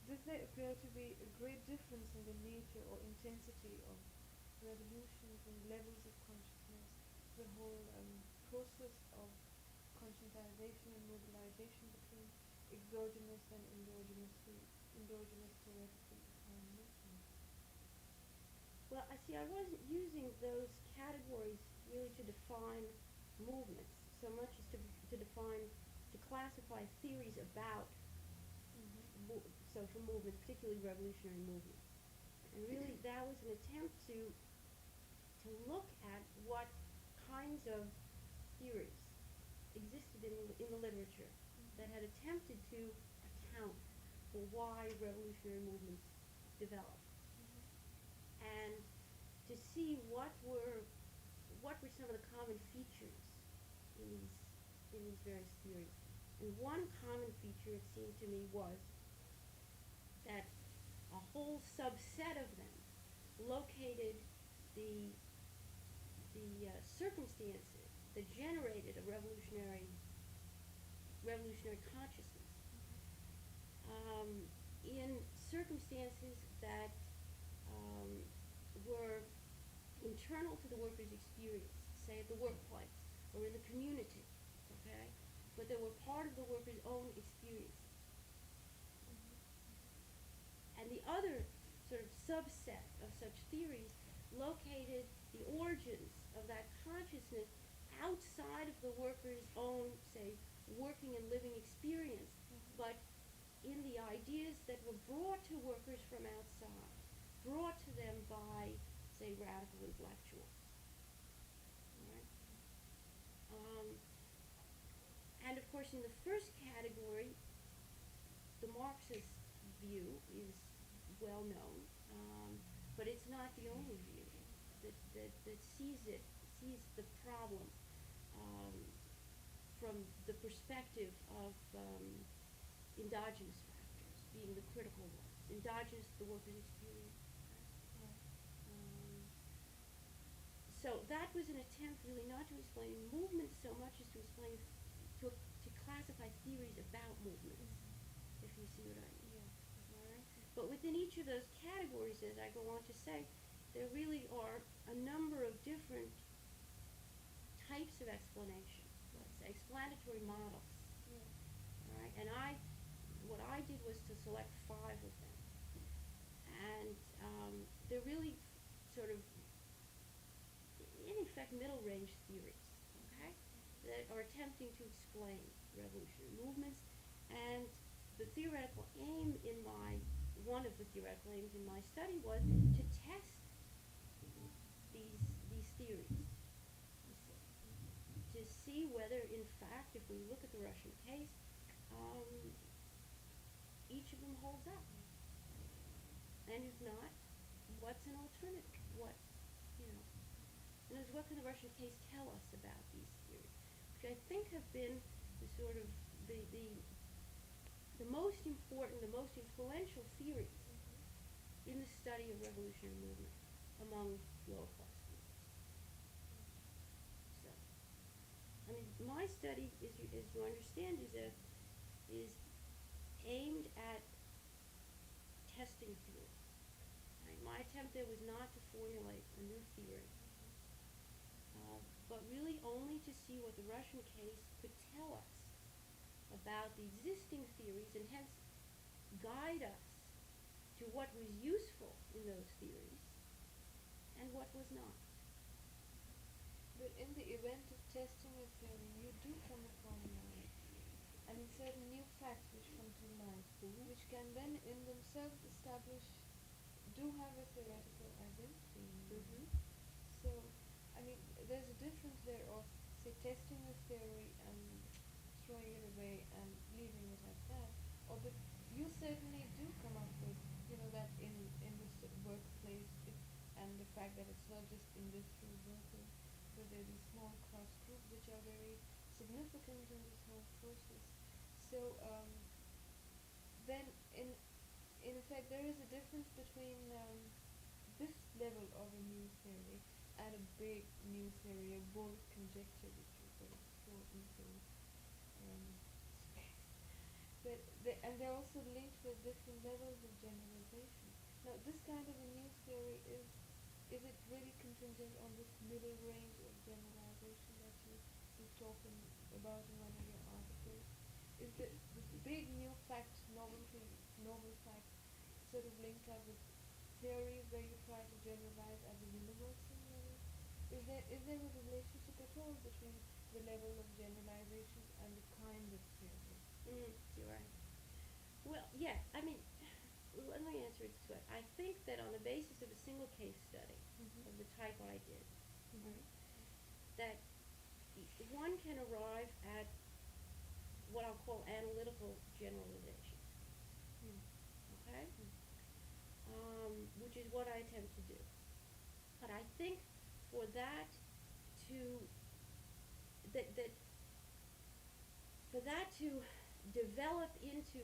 this there appear to be a great difference in the nature or intensity of revolutions and levels of consciousness, the whole process of conscientization and mobilization between exogenous and endogenous theoretically defined movements. Well, I see. I wasn't using those categories really to define movements so much as to define, to classify theories about social movements, particularly revolutionary movements. And really, that was an attempt to look at what kinds of theories existed in the literature that had attempted to account for why revolutionary movements developed, and to see what were some of the common features in these various theories. And one common feature, it seemed to me, was that a whole subset of them located the circumstances that generated a revolutionary consciousness in circumstances that were internal to the worker's experience, say at the workplace or in the community, okay? But they were part of the worker's own experience. And the other sort of subset of such theories located the origins of that consciousness outside of the worker's own, say, working and living experience, but in the ideas that were brought to workers from outside, brought to them by, say, radical intellectuals. All right? And of course, in the first category, the Marxist view is well known, but it's not the only view that sees the problem from the perspective of endogenous factors being the critical ones. Endogenous to the worker's experience. So that was an attempt really not to explain movements so much as to explain, to classify theories about movements, if you see what I mean. Yeah. All right? But within each of those categories, as I go on to say, there really are a number of different types of explanation, let's say, explanatory models. Yeah. All right? And what I did was to select 5 of them. And they're really sort of, in effect, middle-range theories, okay, that are attempting to explain revolutionary movements. And the theoretical aim one of the theoretical aims in my study was to test these theories, to see whether, in fact, if we look at the Russian case, each of them holds up. And if not, what's an alternative? In other words, what can the Russian case tell us about these theories? Which I think have been the sort of the most important, the most influential theories in the study of revolutionary movement among lower class groups. So, I mean, my study, as you understand, is aimed at testing theories. Right? My attempt there was not to formulate a new theory, but really only to see what the Russian case could tell us about the existing theories, and hence guide us to what was useful in those theories and what was not. But in the event of testing a theory, you do come upon certain new facts which come to light, which can then in themselves do have a theoretical identity. So, there's a difference there of, say, testing a theory and throwing it away and leaving it at that. But you certainly do come up with, that in this workplace, and the fact that it's not just industrial workers, but there are these small class groups which are very significant in this whole process. So then, in effect, there is a difference between this level of a new theory and a big new theory, a bold conjecture which you sort of throw into space. And they're also linked with different levels of generalization. Now, this kind of a new theory is it really contingent on this middle range of generalization that you're talking about in one of your articles? Is this big new fact, novel fact, sort of linked up with theories where you try to generalize as a universal level? Is there a relationship at all between the level of generalization and the kind of theory? You're right. Well, yeah, I mean, let me answer it this way. I think that on the basis of a single case study Mm-hmm. of the type I did, Mm-hmm. right, that one can arrive at what I'll call analytical generalization, Mm. okay? Mm. Which is what I attempt to do. But I think for that to that for that to develop into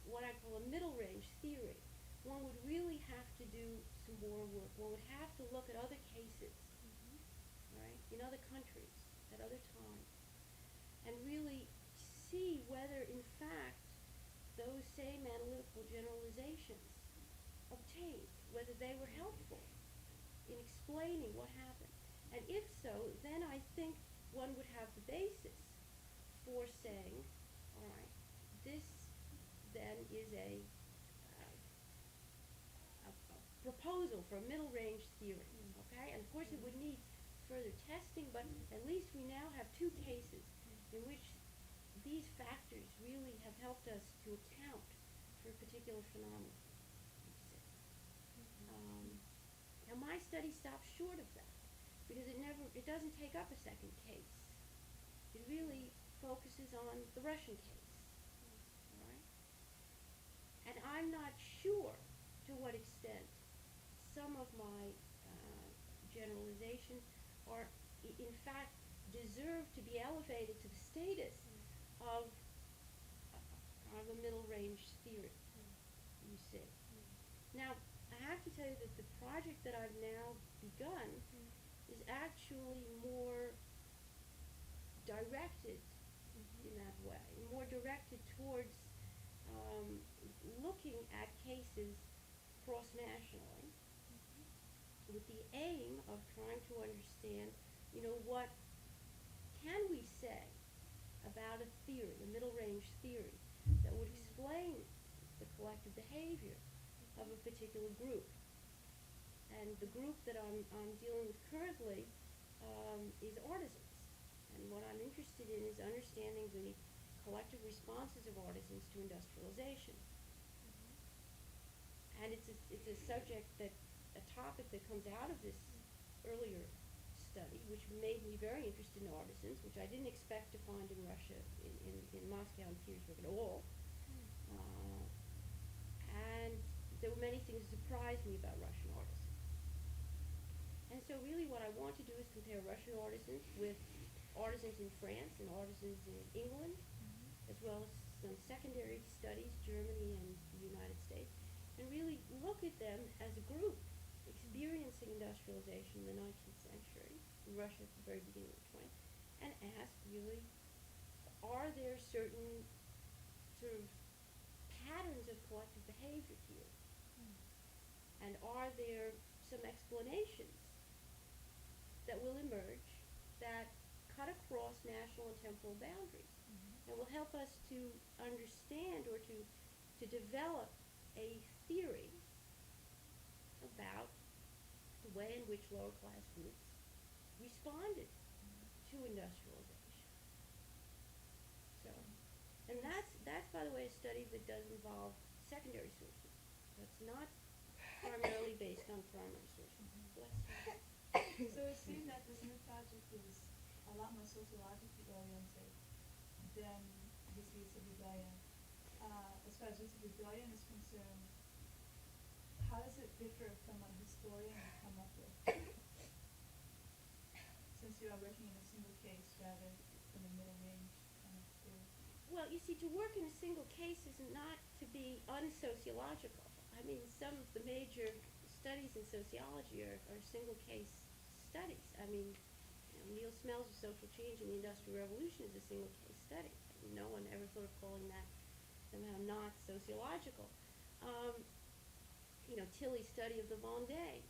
what I call a middle range theory, one would really have to do some more work. One would have to look at other cases, Mm-hmm. right, in other countries at other times, and really see whether, in fact, those same analytical generalizations obtained, whether they were helpful in explaining what happened. And if so, then I think one would have the basis for saying, all right, this then is a proposal for a middle range theory, Mm. okay? And of course it Mm. would need further testing, but at least we now have two cases Mm. in which these factors really have helped us to account for a particular phenomenon, you see. Mm-hmm. Mm. Now my study stops short of that because it doesn't take up a second case. It really focuses on the Russian case, all right? And I'm not sure to what extent some of my generalizations are, in fact, deserve to be elevated to the status of a middle range theory, you see. Now, I have to tell you that the project that I've now begun is actually more directed in that way, more directed towards looking at cases cross-nationally with the aim of trying to understand, what can we say about a theory, a middle range theory, that would explain the collective behavior of a particular group. And the group that I'm dealing with currently is artisans. And what I'm interested in is understanding the collective responses of artisans to industrialization. And it's a subject a topic that comes out of this earlier study, which made me very interested in artisans, which I didn't expect to find in Russia, in Moscow and Petersburg at all. And there were many things that surprised me about Russian artisans. And so really what I want to do is compare Russian artisans with artisans in France and artisans in England, as well as some secondary studies, Germany and the United States, and really look at them as a group experiencing industrialization in the 19th century, in Russia at the very beginning of the 20th, and ask really, are there certain sort of patterns of collective behavior here? And are there some explanations that will emerge that cut across national and temporal boundaries and will help us to understand or to develop a theory about the way in which lower class groups responded to industrialization. So, and that's by the way a study that does involve secondary sources. So it's not primarily based on primary sources. Bless you. So it seems that this new project is a lot more sociologically oriented than his Lisa Rebellion. As far as Lisa Rebellion is concerned, how does it differ from what a historian would come up with? Since you are working in a single case rather than a middle range kind of theory. Well, you see, to work in a single case is not to be unsociological. I mean, some of the major studies in sociology are single case studies. I mean, Neil Smells' Social Change in the Industrial Revolution is a single case study. No one ever thought of calling that somehow not sociological. Um, Tilly's study of the Vendée,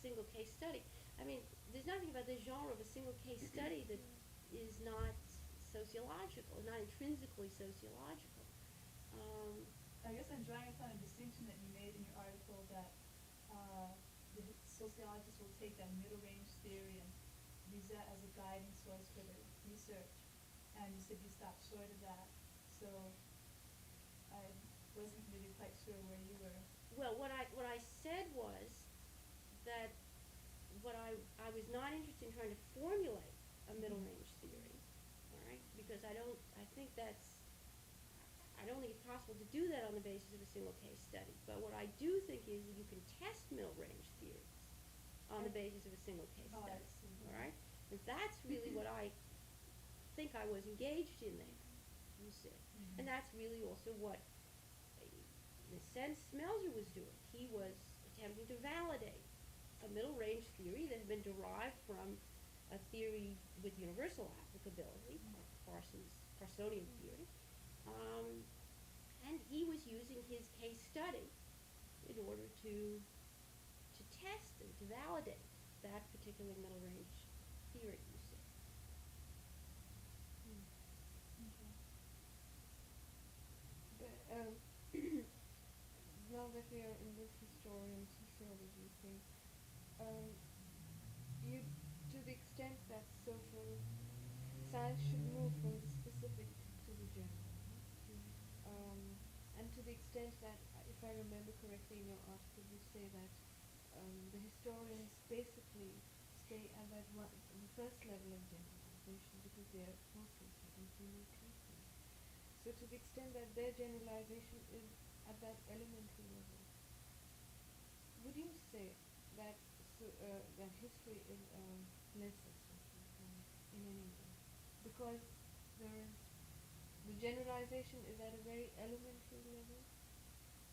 single case study. I mean, there's nothing about the genre of a single case study that is not sociological, not intrinsically sociological. Um, I guess I'm drawing upon a distinction that you made in your article that uh, the sociologists will take that middle range theory and use that as a guiding source for the research. And you said you stopped short of that. So I wasn't really quite sure where you were. well, what I said was that I was not interested in trying to formulate a middle range theory, all right? Because I don't think it's possible to do that on the basis of a single case study. But what I do think is that you can test middle range theories on the basis of a single case Oh, I study, see. all right? And that's really what I think I was engaged in there, you see. And that's really also what, in a sense, Smelser was doing. He was attempting to validate a middle range theory that had been derived from a theory with universal applicability, Parsonian theory, and he was using his case study in order to test and to validate that particular middle range theory, you see. Okay. But now that we are in this historian sociology thing, um, you, to the extent that social science should move from the specific to the general, and to the extent that, if I remember correctly in your article, you say that the historians basically stay at that one, the first level of generalization because they are mostly studying human cases. So to the extent that their generalization is at that elementary level, would you say that that history is less of social science in any way? Because there is the generalization is at a very elementary level.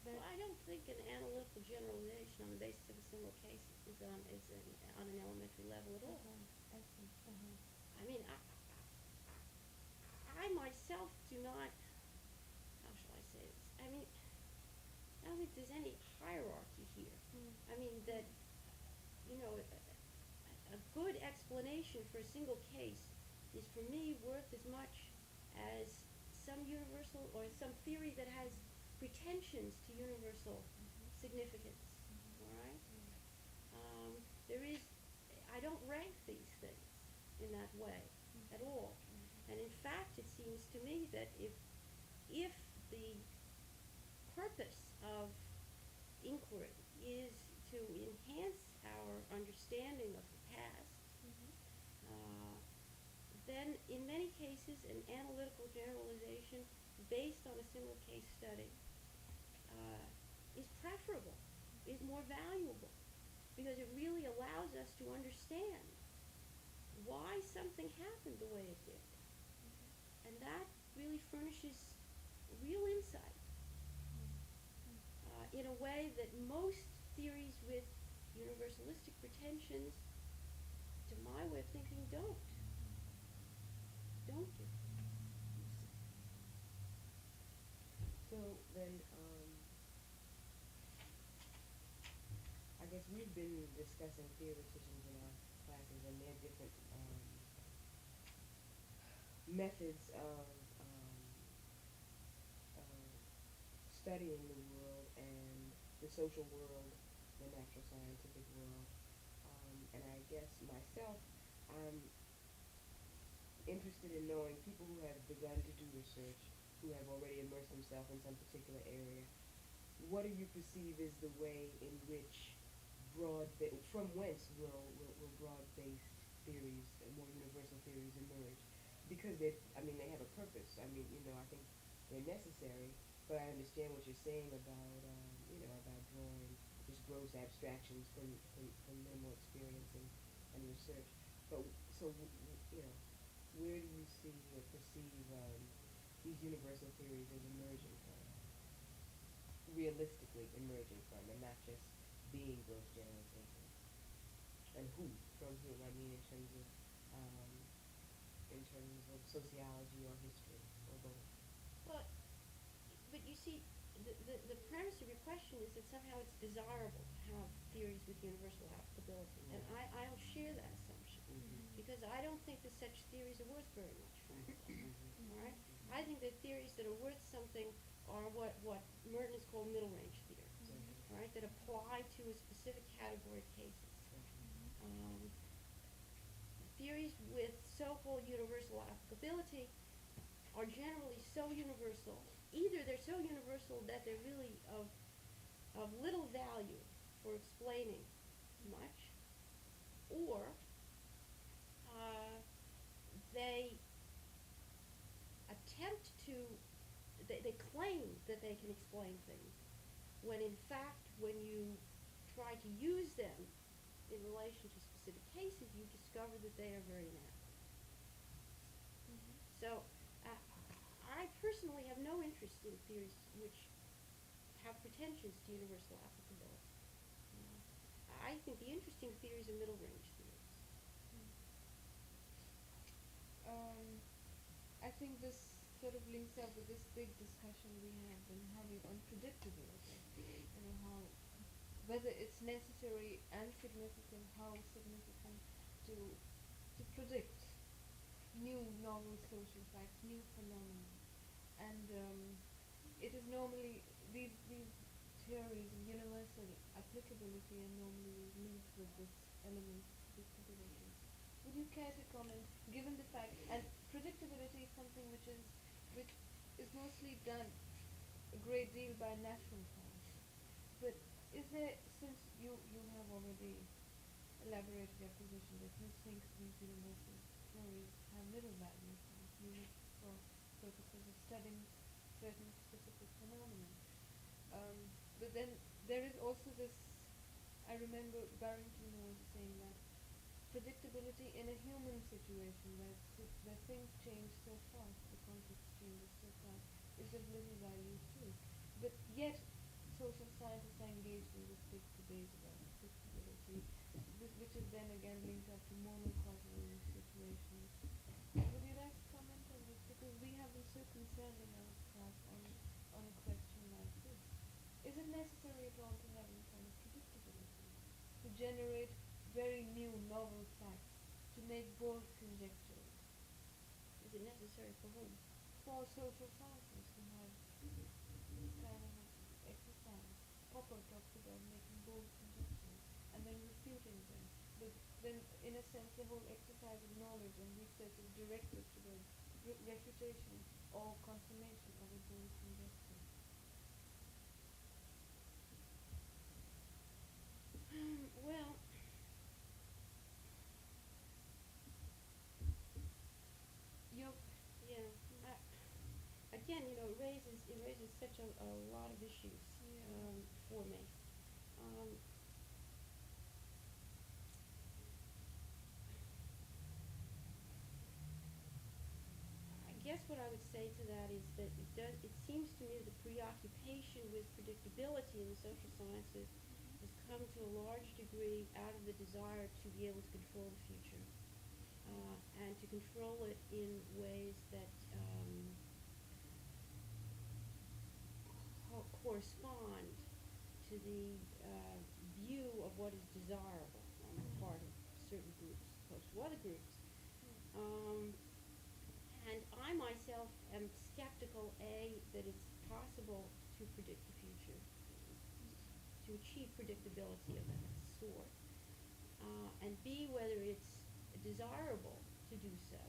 Well, I don't think an analytical generalization on the basis of a single case on an elementary level at all. I see. I mean, I myself do not. How shall I say this? I mean, I don't think there's any hierarchy here. I mean that a good explanation for a single case is for me worth as much as some universal or some theory that has pretensions to universal significance. All right. There is. I don't rank these things in that way at all. And in fact, it seems to me that if the purpose of inquiry is to enhance our understanding of the past, uh, then in many cases an analytical generalization based on a single case study is preferable, is more valuable, because it really allows us to understand why something happened the way it did. And that really furnishes real insight in a way that most theories with universalistic pretensions, to my way of thinking, don't do. So then, I guess we've been discussing theoreticians in our classes and their different methods of studying the world and the social world, the natural scientific world. And I guess myself, I'm interested in knowing people who have begun to do research, who have already immersed themselves in some particular area. What do you perceive is the way in which from whence will broad-based theories, more universal theories emerge? Because they have a purpose. I mean, I think they're necessary, but I understand what you're saying about, about drawing just gross abstractions from minimal experience and research. But so, where do you see or perceive these universal theories as emerging from, realistically emerging from, and not just being gross generalizations? And from whom? I mean, in terms of sociology or history or both. But see, the premise of your question is that somehow it's desirable to have theories with universal applicability, and I don't share that assumption, because I don't think that such theories are worth very much, frankly. All right? I think that theories that are worth something are what Merton has called middle range theories, all right, that apply to a specific category of cases. Um, Theories with so-called universal applicability are generally so universal. Either they're so universal that they're really of little value for explaining much, or they attempt to, they claim that they can explain things, when in fact, when you try to use them in relation to specific cases, you discover that they are very inadequate. So, I personally have no interest in theories which have pretensions to universal applicability. I think the interesting theories are middle range theories. I think this sort of links up with this big discussion we have been having on predictability. You know, how whether it's necessary and significant, how significant to predict new novel social facts, new phenomena, and it is normally these theories of universal applicability are normally linked with this element of predictability. Would you care to comment, given the fact, and predictability is something which is mostly done a great deal by natural science, but is there, since you have already elaborated your position that you think these universal theories have little value for you for purposes of studying certain specific phenomena. But then there is also this, I remember Barrington was saying that predictability in a human situation where things change so fast, the context changes so fast, is of little value too. But yet, social scientists are engaged in this big debate about predictability, which is then again linked up to monocausal situations. Would you like to comment on this? Because we have been so concerned in our class on a question like this. Is it necessary at all to have any kind of predictability? To generate very new, novel facts, to make bold conjectures? Is it necessary for whom? For social scientists to have this kind of exercise. Popper talks about making bold conjectures and then refuting them. But then, in a sense, the whole exercise of knowledge and research is directed towards refutation or confirmation of a bold conjecture. Well, You're yeah. Again, it raises such a lot of issues for me. Um, I guess what I would say to that is that it seems to me the preoccupation with predictability in the social sciences has come to a large degree out of the desire to be able to control the future, and to control it in ways that correspond to the view of what is desirable on the part of certain groups opposed to other groups. And I myself am skeptical, A, that it's possible to predict the future, to achieve predictability of that sort, and B, whether it's desirable to do so.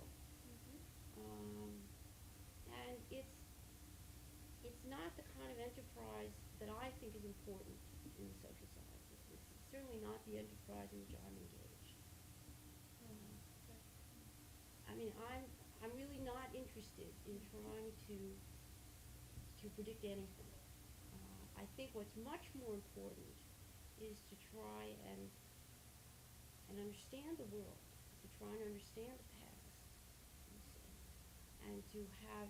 And it's not the kind of enterprise that I think is important in the social sciences. It's certainly not the enterprise in which I'm engaged. I mean, I'm really not interested in trying to predict anything. I think what's much more important is to try and understand the world, to try and understand the past, you see, and to have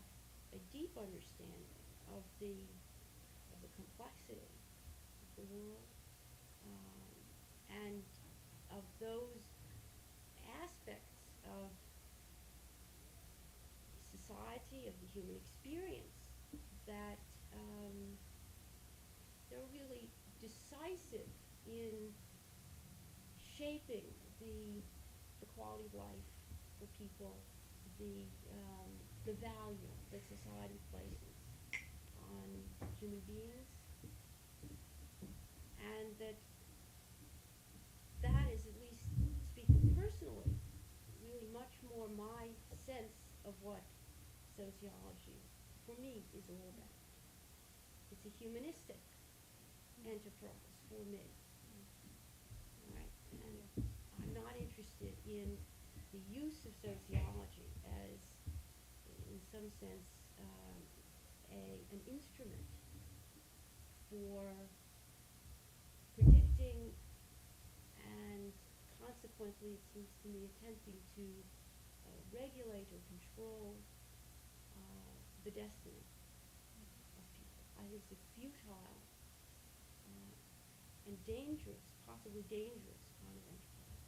a deep understanding of the complexity of the world, and of those aspects of society, of the human experience that decisive in shaping the quality of life for people, the value that society places on human beings, and that is, at least speaking personally, really much more my sense of what sociology, for me, is all about. It's a humanistic enterprise for me. Right? And I'm not interested in the use of sociology as, in some sense, an instrument for predicting and consequently, it seems to me, attempting to regulate or control the destiny of people. I think it's a futile and dangerous, possibly dangerous kind of enterprise.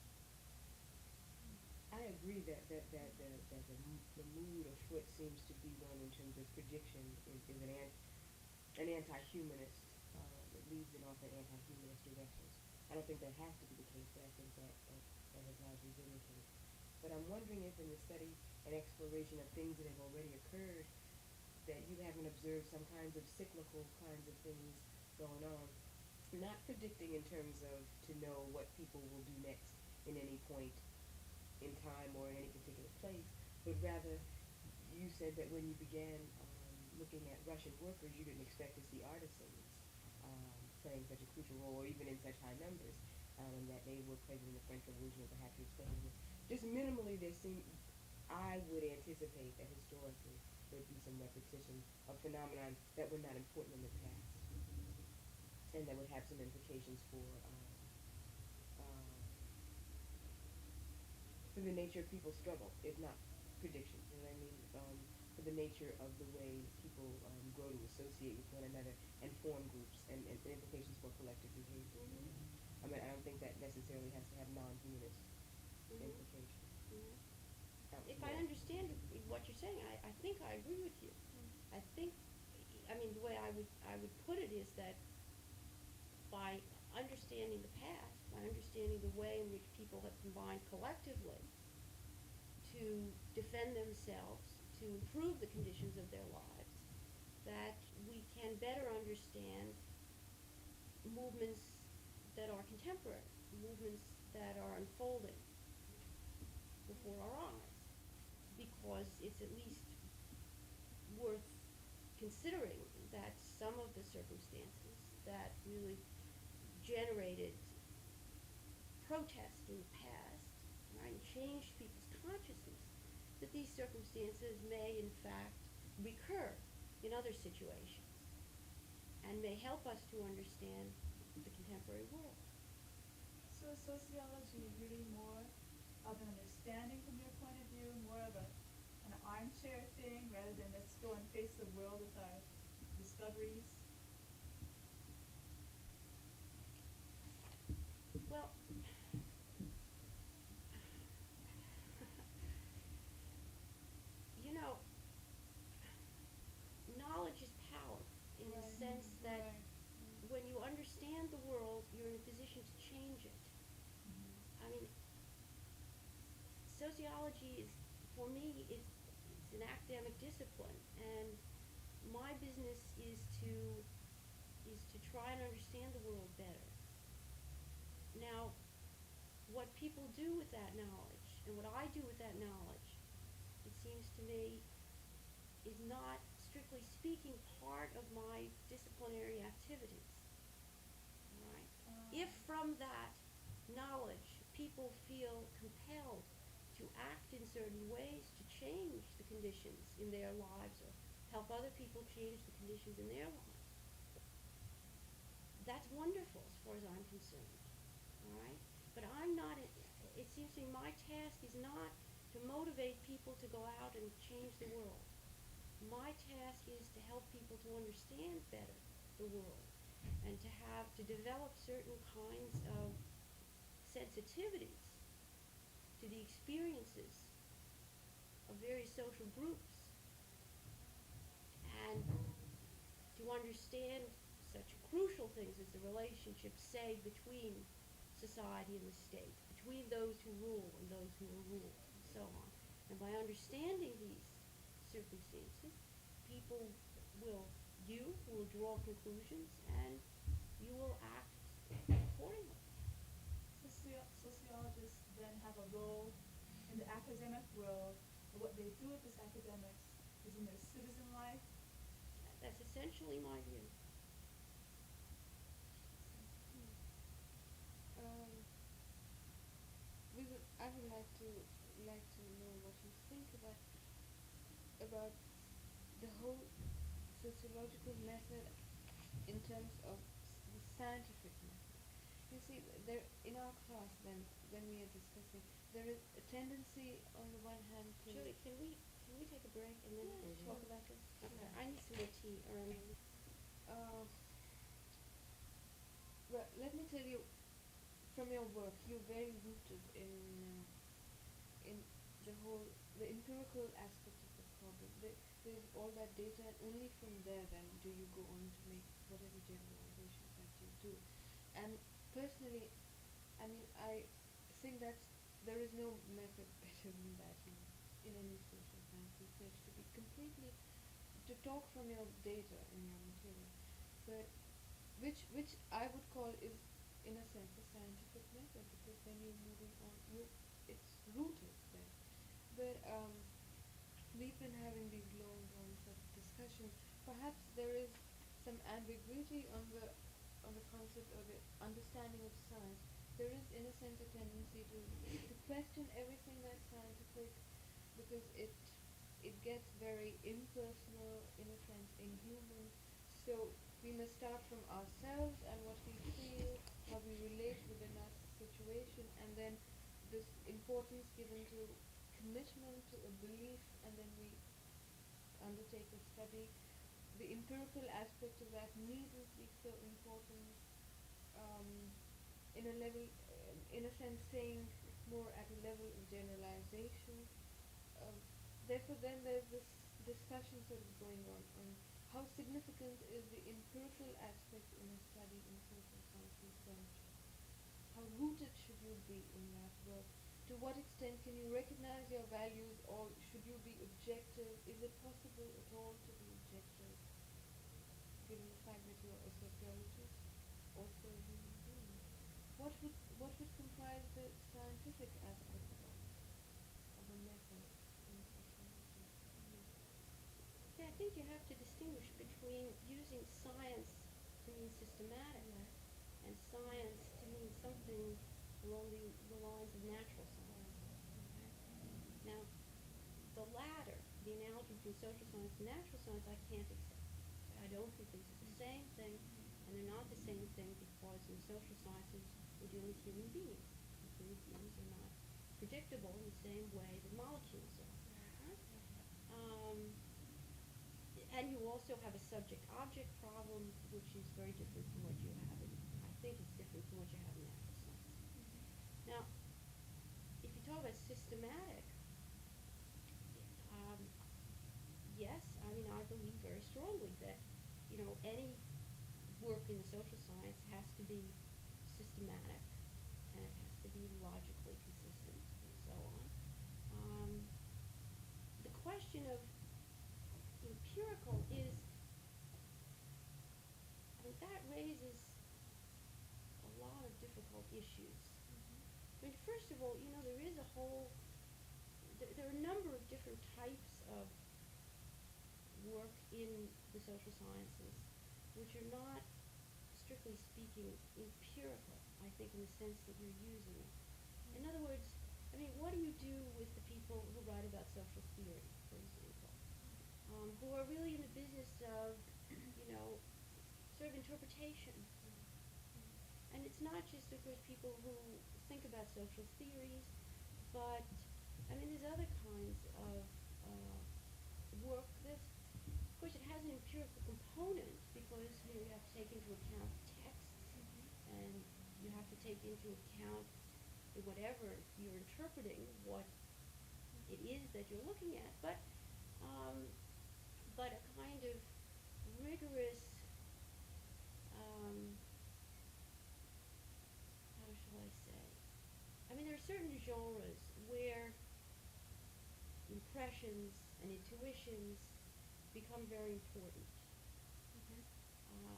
I agree that the mood afoot seems to be one in terms of prediction is an anti-humanist, it leads in often anti-humanist directions. I don't think that has to be the case, but I think that has largely been the case. But I'm wondering if in the study and exploration of things that have already occurred, that you haven't observed some kinds of cyclical kinds of things going on. Not predicting in terms of to know what people will do next in any point in time or in any particular place, but rather you said that when you began looking at Russian workers, you didn't expect to see artisans playing such a crucial role, or even in such high numbers, and that they were present in the French Revolution, or perhaps you're explaining this. Just minimally, I would anticipate that historically there'd be some repetition of phenomenon that were not important in the past, and that would have some implications uh, for the nature of people's struggle, if not prediction. You know what I mean? For the nature of the way people grow to associate with one another and form groups, and implications for collective behavior. You know? I mean, I don't think that necessarily has to have non-humanist implications. If I understand what you're saying, I think I agree with you. I think, I mean, the way I would put it is that by understanding the past, by understanding the way in which people have combined collectively to defend themselves, to improve the conditions of their lives, that we can better understand movements that are contemporary, movements that are unfolding before our eyes, because it's at least worth considering that some of the circumstances that really generated protest in the past, right, and changed people's consciousness, that these circumstances may in fact recur in other situations and may help us to understand the contemporary world. So is sociology really more of an understanding from your point of view, more of an armchair thing, rather than let's go and face the world with our discoveries? Well, you know, knowledge is power in the sense that when you understand the world, you're in a position to change it. I mean, sociology is, for me, it's an academic discipline, and my business is to try and understand the world better. Now, what people do with that knowledge, and what I do with that knowledge, it seems to me, is not, strictly speaking, part of my disciplinary activities. Right? If from that knowledge people feel compelled to act in certain ways to change the conditions in their lives or help other people change the conditions in their lives, that's wonderful as far as I'm concerned. All right? But I'm not, it seems to me my task is not to motivate people to go out and change the world. My task is to help people to understand better the world and to develop certain kinds of sensitivities to the experiences of various social groups, and to understand such crucial things as the relationship, say, between society and the state, between those who rule and those who are ruled, and so on. And by understanding these circumstances, people will, you will draw conclusions and you will act accordingly. Sociologists then have a role in the academic world, and what they do with these academics is in their citizen life. That's essentially my view. Um, I would like to know what you think about the whole sociological method in terms of the scientific method. You see, there in our class, then when we are discussing, there is a tendency on the one hand to Julie, can we take a break and then Yeah, talk sure. about this? Okay. Sure. I need some more tea. uh, well, let me tell you, from your work, you're very rooted in the empirical aspect of the problem. There's all that data, and only from there then do you go on to make whatever generalizations that you do. And personally, I mean, I think that there is no method better than that in any social science research, to be completely, to talk from your data in your material, but which I would call is in a sense a scientific method, because then you're moving on, it's rooted there. But we've been having these long drawn sort of discussions. Perhaps there is some ambiguity on the concept or the understanding of science. There is in a sense a tendency to question everything that's scientific, because it gets very impersonal, in a sense inhuman. So we must start from ourselves and what we feel, how we relate within our situation, and then this importance given to commitment to a belief, and then we undertake a study. The empirical aspect of that needn't be so important, um, in a sense, saying more at a level of generalization. Um, Therefore, then there's this discussion sort of going on how significant is the empirical aspect in a study in social science research. How rooted should you be in that work? To what extent can you recognize your values, or should you be objective? Is it possible at all to be objective, given the fact that you're a sociologist, also a human being? What would comprise the scientific aspect of a method in sociology? Yeah, I think you have to distinguish between using science to mean systematic Yes. and science to mean something along the lines of natural science. Okay? Now, the latter, the analogy between social science and natural science, I can't accept. I don't think these are the same thing, and they're not the same thing because in social sciences we're dealing with human beings. Human beings are not predictable in the same way that molecules are. Right? Um, and you also have a subject-object problem, which is very different from what you have in, I think it's different from what you have in natural science. Now, if you talk about systematic, um, yes, I mean, I believe very strongly that, any work in the social science has to be systematic, and it has to be logically consistent, and so on. Um, the question of empirical is, I mean, that raises a lot of difficult issues. I mean, first of all, there is a whole, there are a number of different types of work in the social sciences which are not, strictly speaking, empirical, I think, in the sense that you're using it. In other words, I mean, what do you do with the people who write about social theory, for example, who are really in the business of, sort of interpretation? And it's not just, of course, people who think about social theories, but, I mean, there's other kinds of work that, of course, it has an empirical component because, you have to take into account texts, and you have to take into account whatever you're interpreting, what it is that you're looking at, but a kind of rigorous impressions and intuitions become very important. Okay. Uh,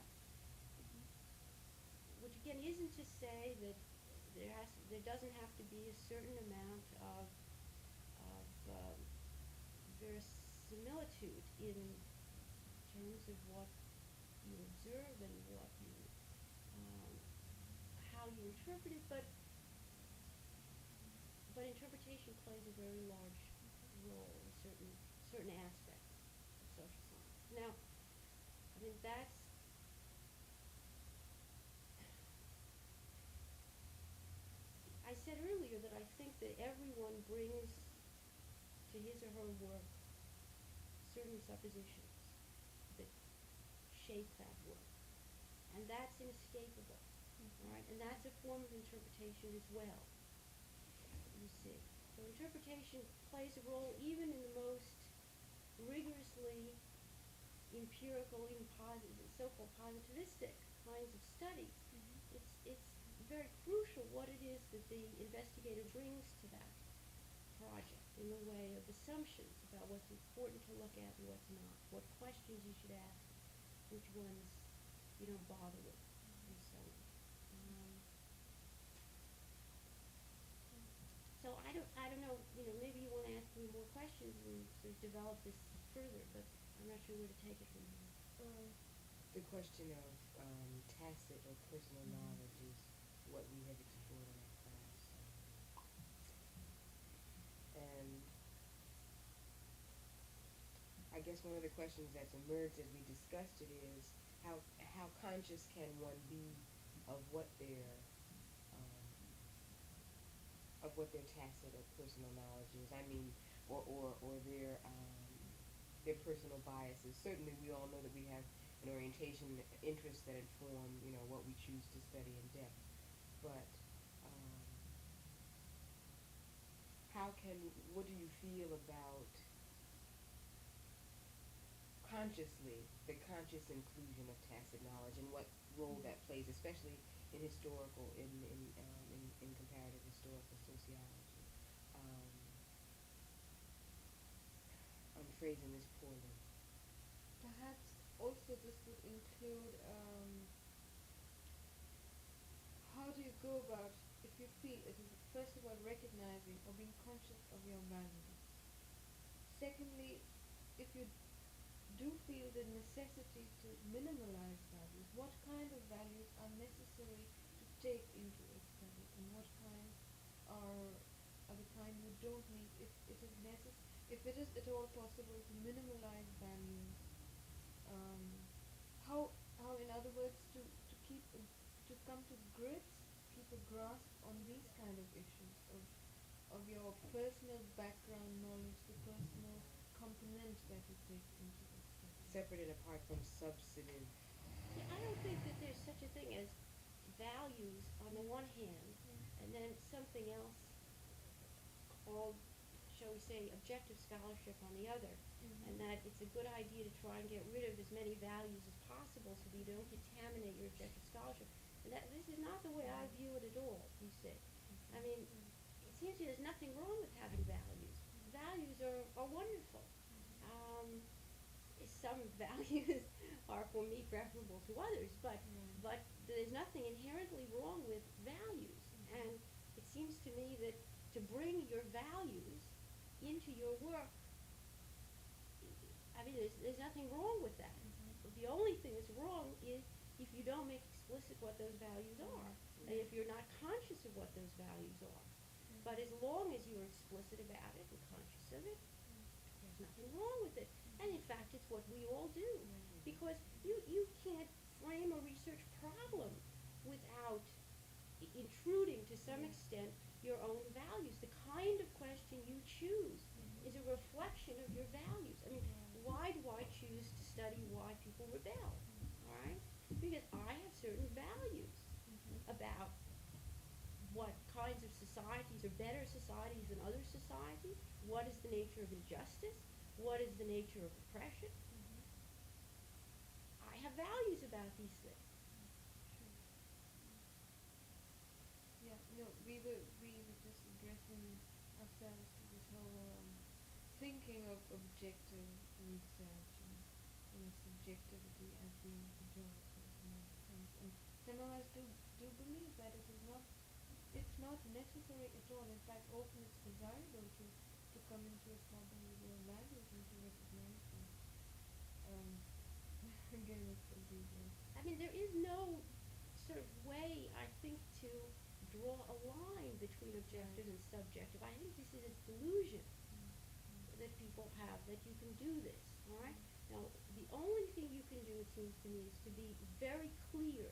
which again isn't to say that there doesn't have to be a certain amount of verisimilitude in terms of what you observe and what you um, how you interpret it, but interpretation plays a very large role in certain aspects of social science. Now, I mean that's I said earlier that I think that everyone brings to his or her work certain suppositions that shape that work, and that's inescapable, right? And that's a form of interpretation as well. You see, so interpretation plays a role even in the most rigorously empirical, even so-called positivistic kinds of studies. It's very crucial what it is that the investigator brings to that project in the way of assumptions about what's important to look at and what's not, what questions you should ask, which ones you don't bother with, and so on. So I don't know, maybe you want to ask me more questions and sort of develop this further, but I'm not sure where to take it from here. The question of tacit or personal knowledge is what we have explored in our class. And I guess one of the questions that's emerged as we discussed it is how conscious can one be of what their um, tacit or personal knowledge is. I mean, or their personal biases. Certainly, we all know that we have an orientation, interests that inform, what we choose to study in depth. But um, what do you feel about the conscious inclusion of tacit knowledge and what role that plays, especially in in comparative historical sociology. Um, I'm phrasing this poorly. Perhaps also this would include how do you go about if you feel it is first of all recognizing or being conscious of your values. Secondly, if you do feel the necessity to minimalize values, what kind of values are necessary to take into a study and what kinds are the kind you don't need if it is if it is at all possible to minimalize values, um, how in other words to come to grips, keep a grasp on these kind of issues of your personal background knowledge, the personal component that you take into the study. Separate and apart from substantive. Yeah, I don't think that there's such a thing as values on the one hand, and then something else called, shall we say, objective scholarship on the other, and that it's a good idea to try and get rid of as many values as possible so that you don't contaminate your objective scholarship. And that this is not the way I view it at all, you see. I mean, it seems to me there's nothing wrong with having values. Values are wonderful. Some values are for me preferable to others, but there's nothing inherently wrong with values. And it seems to me that to bring your values into your work, I mean, there's nothing wrong with that. The only thing that's wrong is if you don't make explicit what those values are, and if you're not conscious of what those values are. But as long as you're explicit about it and conscious of it, there's nothing wrong with it. And in fact, it's what we all do. Because you can't frame a research problem without intruding to some extent your own values. The kind of question you choose is a reflection of your values. I mean, why do I choose to study why people rebel? All right? Because I have certain values about what kinds of societies are better societies than other societies, what is the nature of injustice, what is the nature of oppression. I have values about these things. Yeah, no, we were just addressing ourselves to this whole thinking of objective research and subjectivity as being pejorative in many things. And seminars do believe that it is not, it's not necessary at all. In fact, often it's desirable to come into a problem with your values and to recognize them. Um, again, it's a deviant. I mean, there is no sort of way, I think, to draw a line between objective and subjective. I think this is a delusion that people have, that you can do this, all right? Now, the only thing you can do, it seems to me, is to be very clear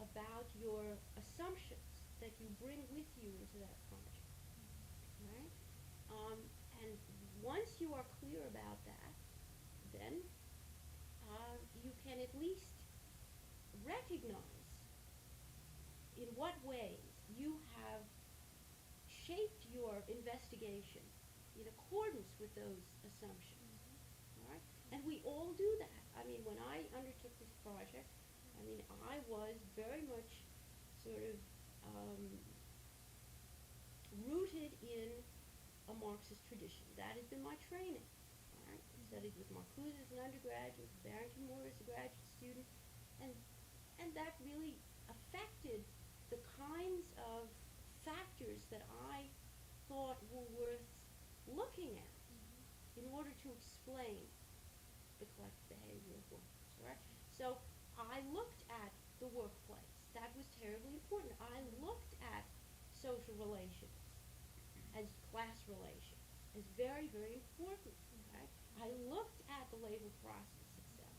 about your assumptions that you bring with you into that project, right? Um, and once you are clear about that, then you can at least recognize in what ways you have shaped your investigation in accordance with those assumptions. All right? And we all do that. I mean, when I undertook this project, I mean, I was very much sort of rooted in a Marxist tradition. That has been my training. All right? I studied with Marcuse as an undergraduate, with Barrington Moore as a graduate student, and that really affected the kinds of factors that I thought were worth looking at in order to explain the collective behavior of workers, right? So I looked at the workplace. That was terribly important. I looked at social relations as class relations as very, very important, right? I looked at the labor process itself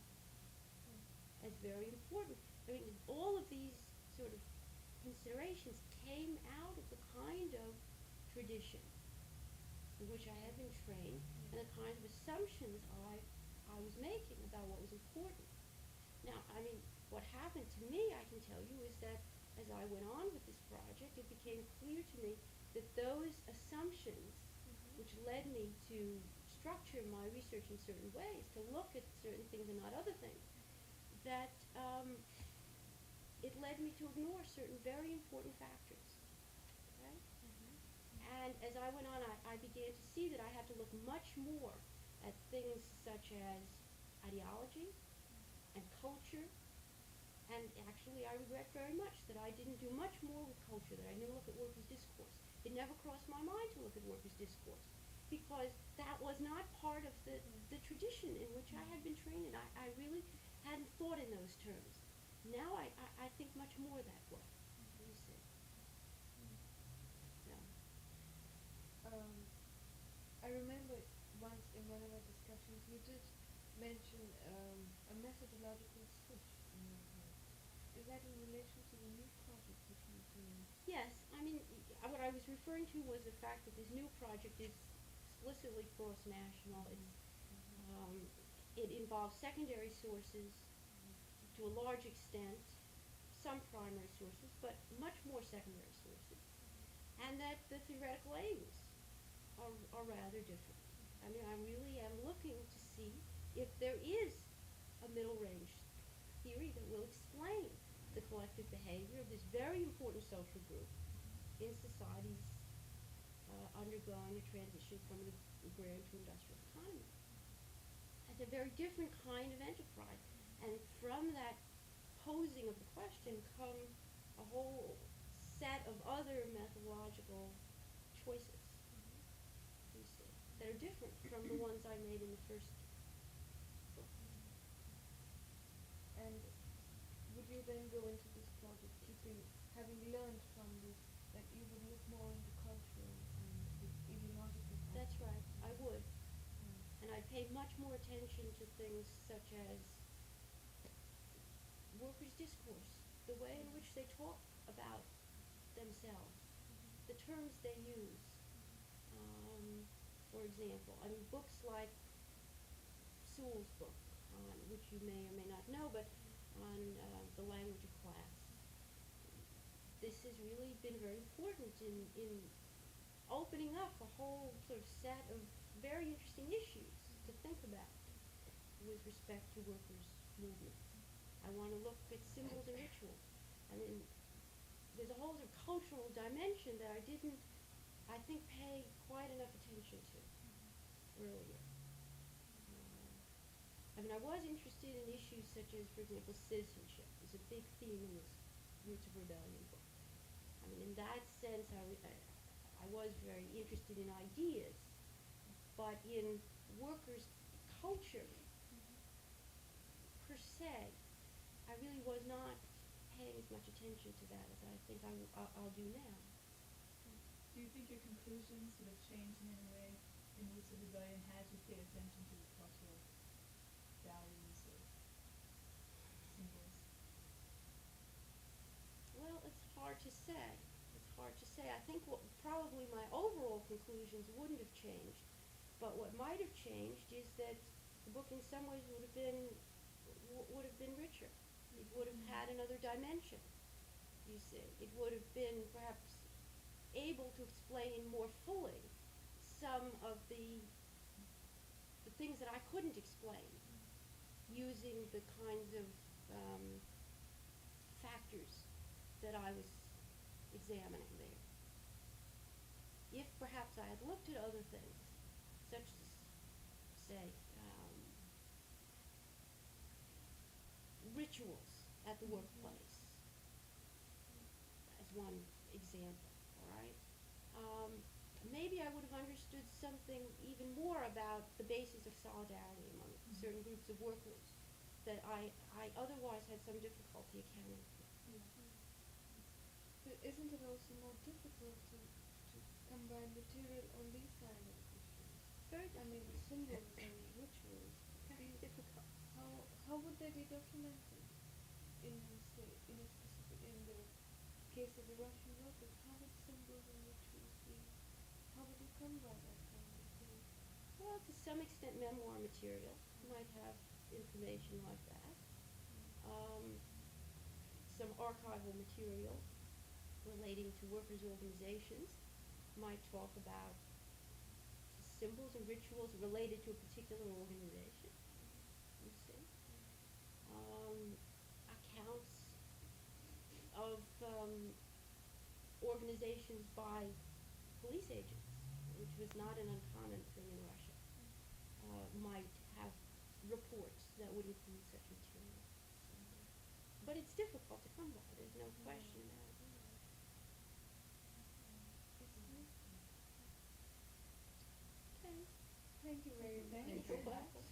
as very important. I mean, all of these sort of considerations came out of the kind of tradition in which I had been trained and the kinds of assumptions I was making about what was important. Now, I mean, what happened to me, I can tell you, is that as I went on with this project, it became clear to me that those assumptions, which led me to structure my research in certain ways, to look at certain things and not other things, that it led me to ignore certain very important factors. Right? And as I went on, I began to see that I had to look much more at things such as ideology and culture. And actually, I regret very much that I didn't do much more with culture, that I didn't look at workers' discourse. It never crossed my mind to look at workers' discourse because that was not part of the tradition in which I had been trained in. I really hadn't thought in those terms. Now I think much more that way. You see. So. I remember once in one of our discussions you did mention a methodological switch in your work. Is that in relation to the new project that you're doing? Yes, I mean, what I was referring to was the fact that this new project is explicitly cross-national. It involves secondary sources to a large extent, some primary sources, but much more secondary sources, and that the theoretical aims are rather different. I mean, I really am looking to see if there is a middle range theory that will explain the collective behavior of this very important social group in societies undergoing a transition from an agrarian to industrial economy. It's a very different kind of enterprise, and from that posing of the question come a whole set of other methodological choices, you see, that are different from the ones I made in the first book. And would you then go into this project having learned from this, that you would look more into cultural and the ideological That's aspects? right, I would. And I paid much more attention to things such as workers' discourse, the way in which they talk about themselves, the terms they use. For example, I mean, books like Sewell's book, which you may or may not know, but on the language of class. This has really been very important in opening up a whole sort of set of very interesting issues to think about with respect to workers' movements. I want to look at symbols and rituals. I mean, there's a whole sort of cultural dimension that I didn't, I think, pay quite enough attention to. earlier. I mean, I was interested in issues such as, for example, citizenship is a big theme in this Roots of Rebellion book. I mean, in that sense, I was very interested in ideas, but in workers' culture per se, I really was not paying as much attention to that as I think I'll do now. Do you think your conclusions would have changed in any way in Roots of Rebellion had you paid attention to the cultural values or symbols? Well, it's hard to say. It's hard to say. I think what probably my overall conclusions wouldn't have changed, but what might have changed is that the book in some ways would have been richer. It would have had another dimension. You see, it would have been perhaps able to explain more fully some of the things that I couldn't explain using the kinds of factors that I was examining there. If perhaps I had looked at other things, such as, say, rituals at the workplace, as one example, all right? Maybe I would have understood something even more about the basis of solidarity among certain groups of workers that I otherwise had some difficulty accounting for. But isn't it also more difficult to combine material on these kind of issues? Very I mean, difficult. symbols and rituals. Very difficult. How would they be documented in say in a specific in the case of the Russian workers? How would symbols and rituals be? How would you come by that kind of thing? Well, to some extent, memoir material might have information like that. Some archival material relating to workers' organizations might talk about symbols and rituals related to a particular organization. You see, accounts of organizations by police agents, which was not an uncommon thing in Russia, might have reports that would include such material. But it's difficult to come by. There's no question about it. Okay. Thank you very much. Thank You're you. welcome.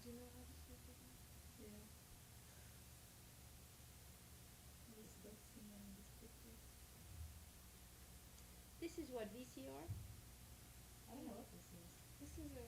Do you know how to switch it on? Yeah. Let's see this picture. This is what VCR. I don't know what this is. This is a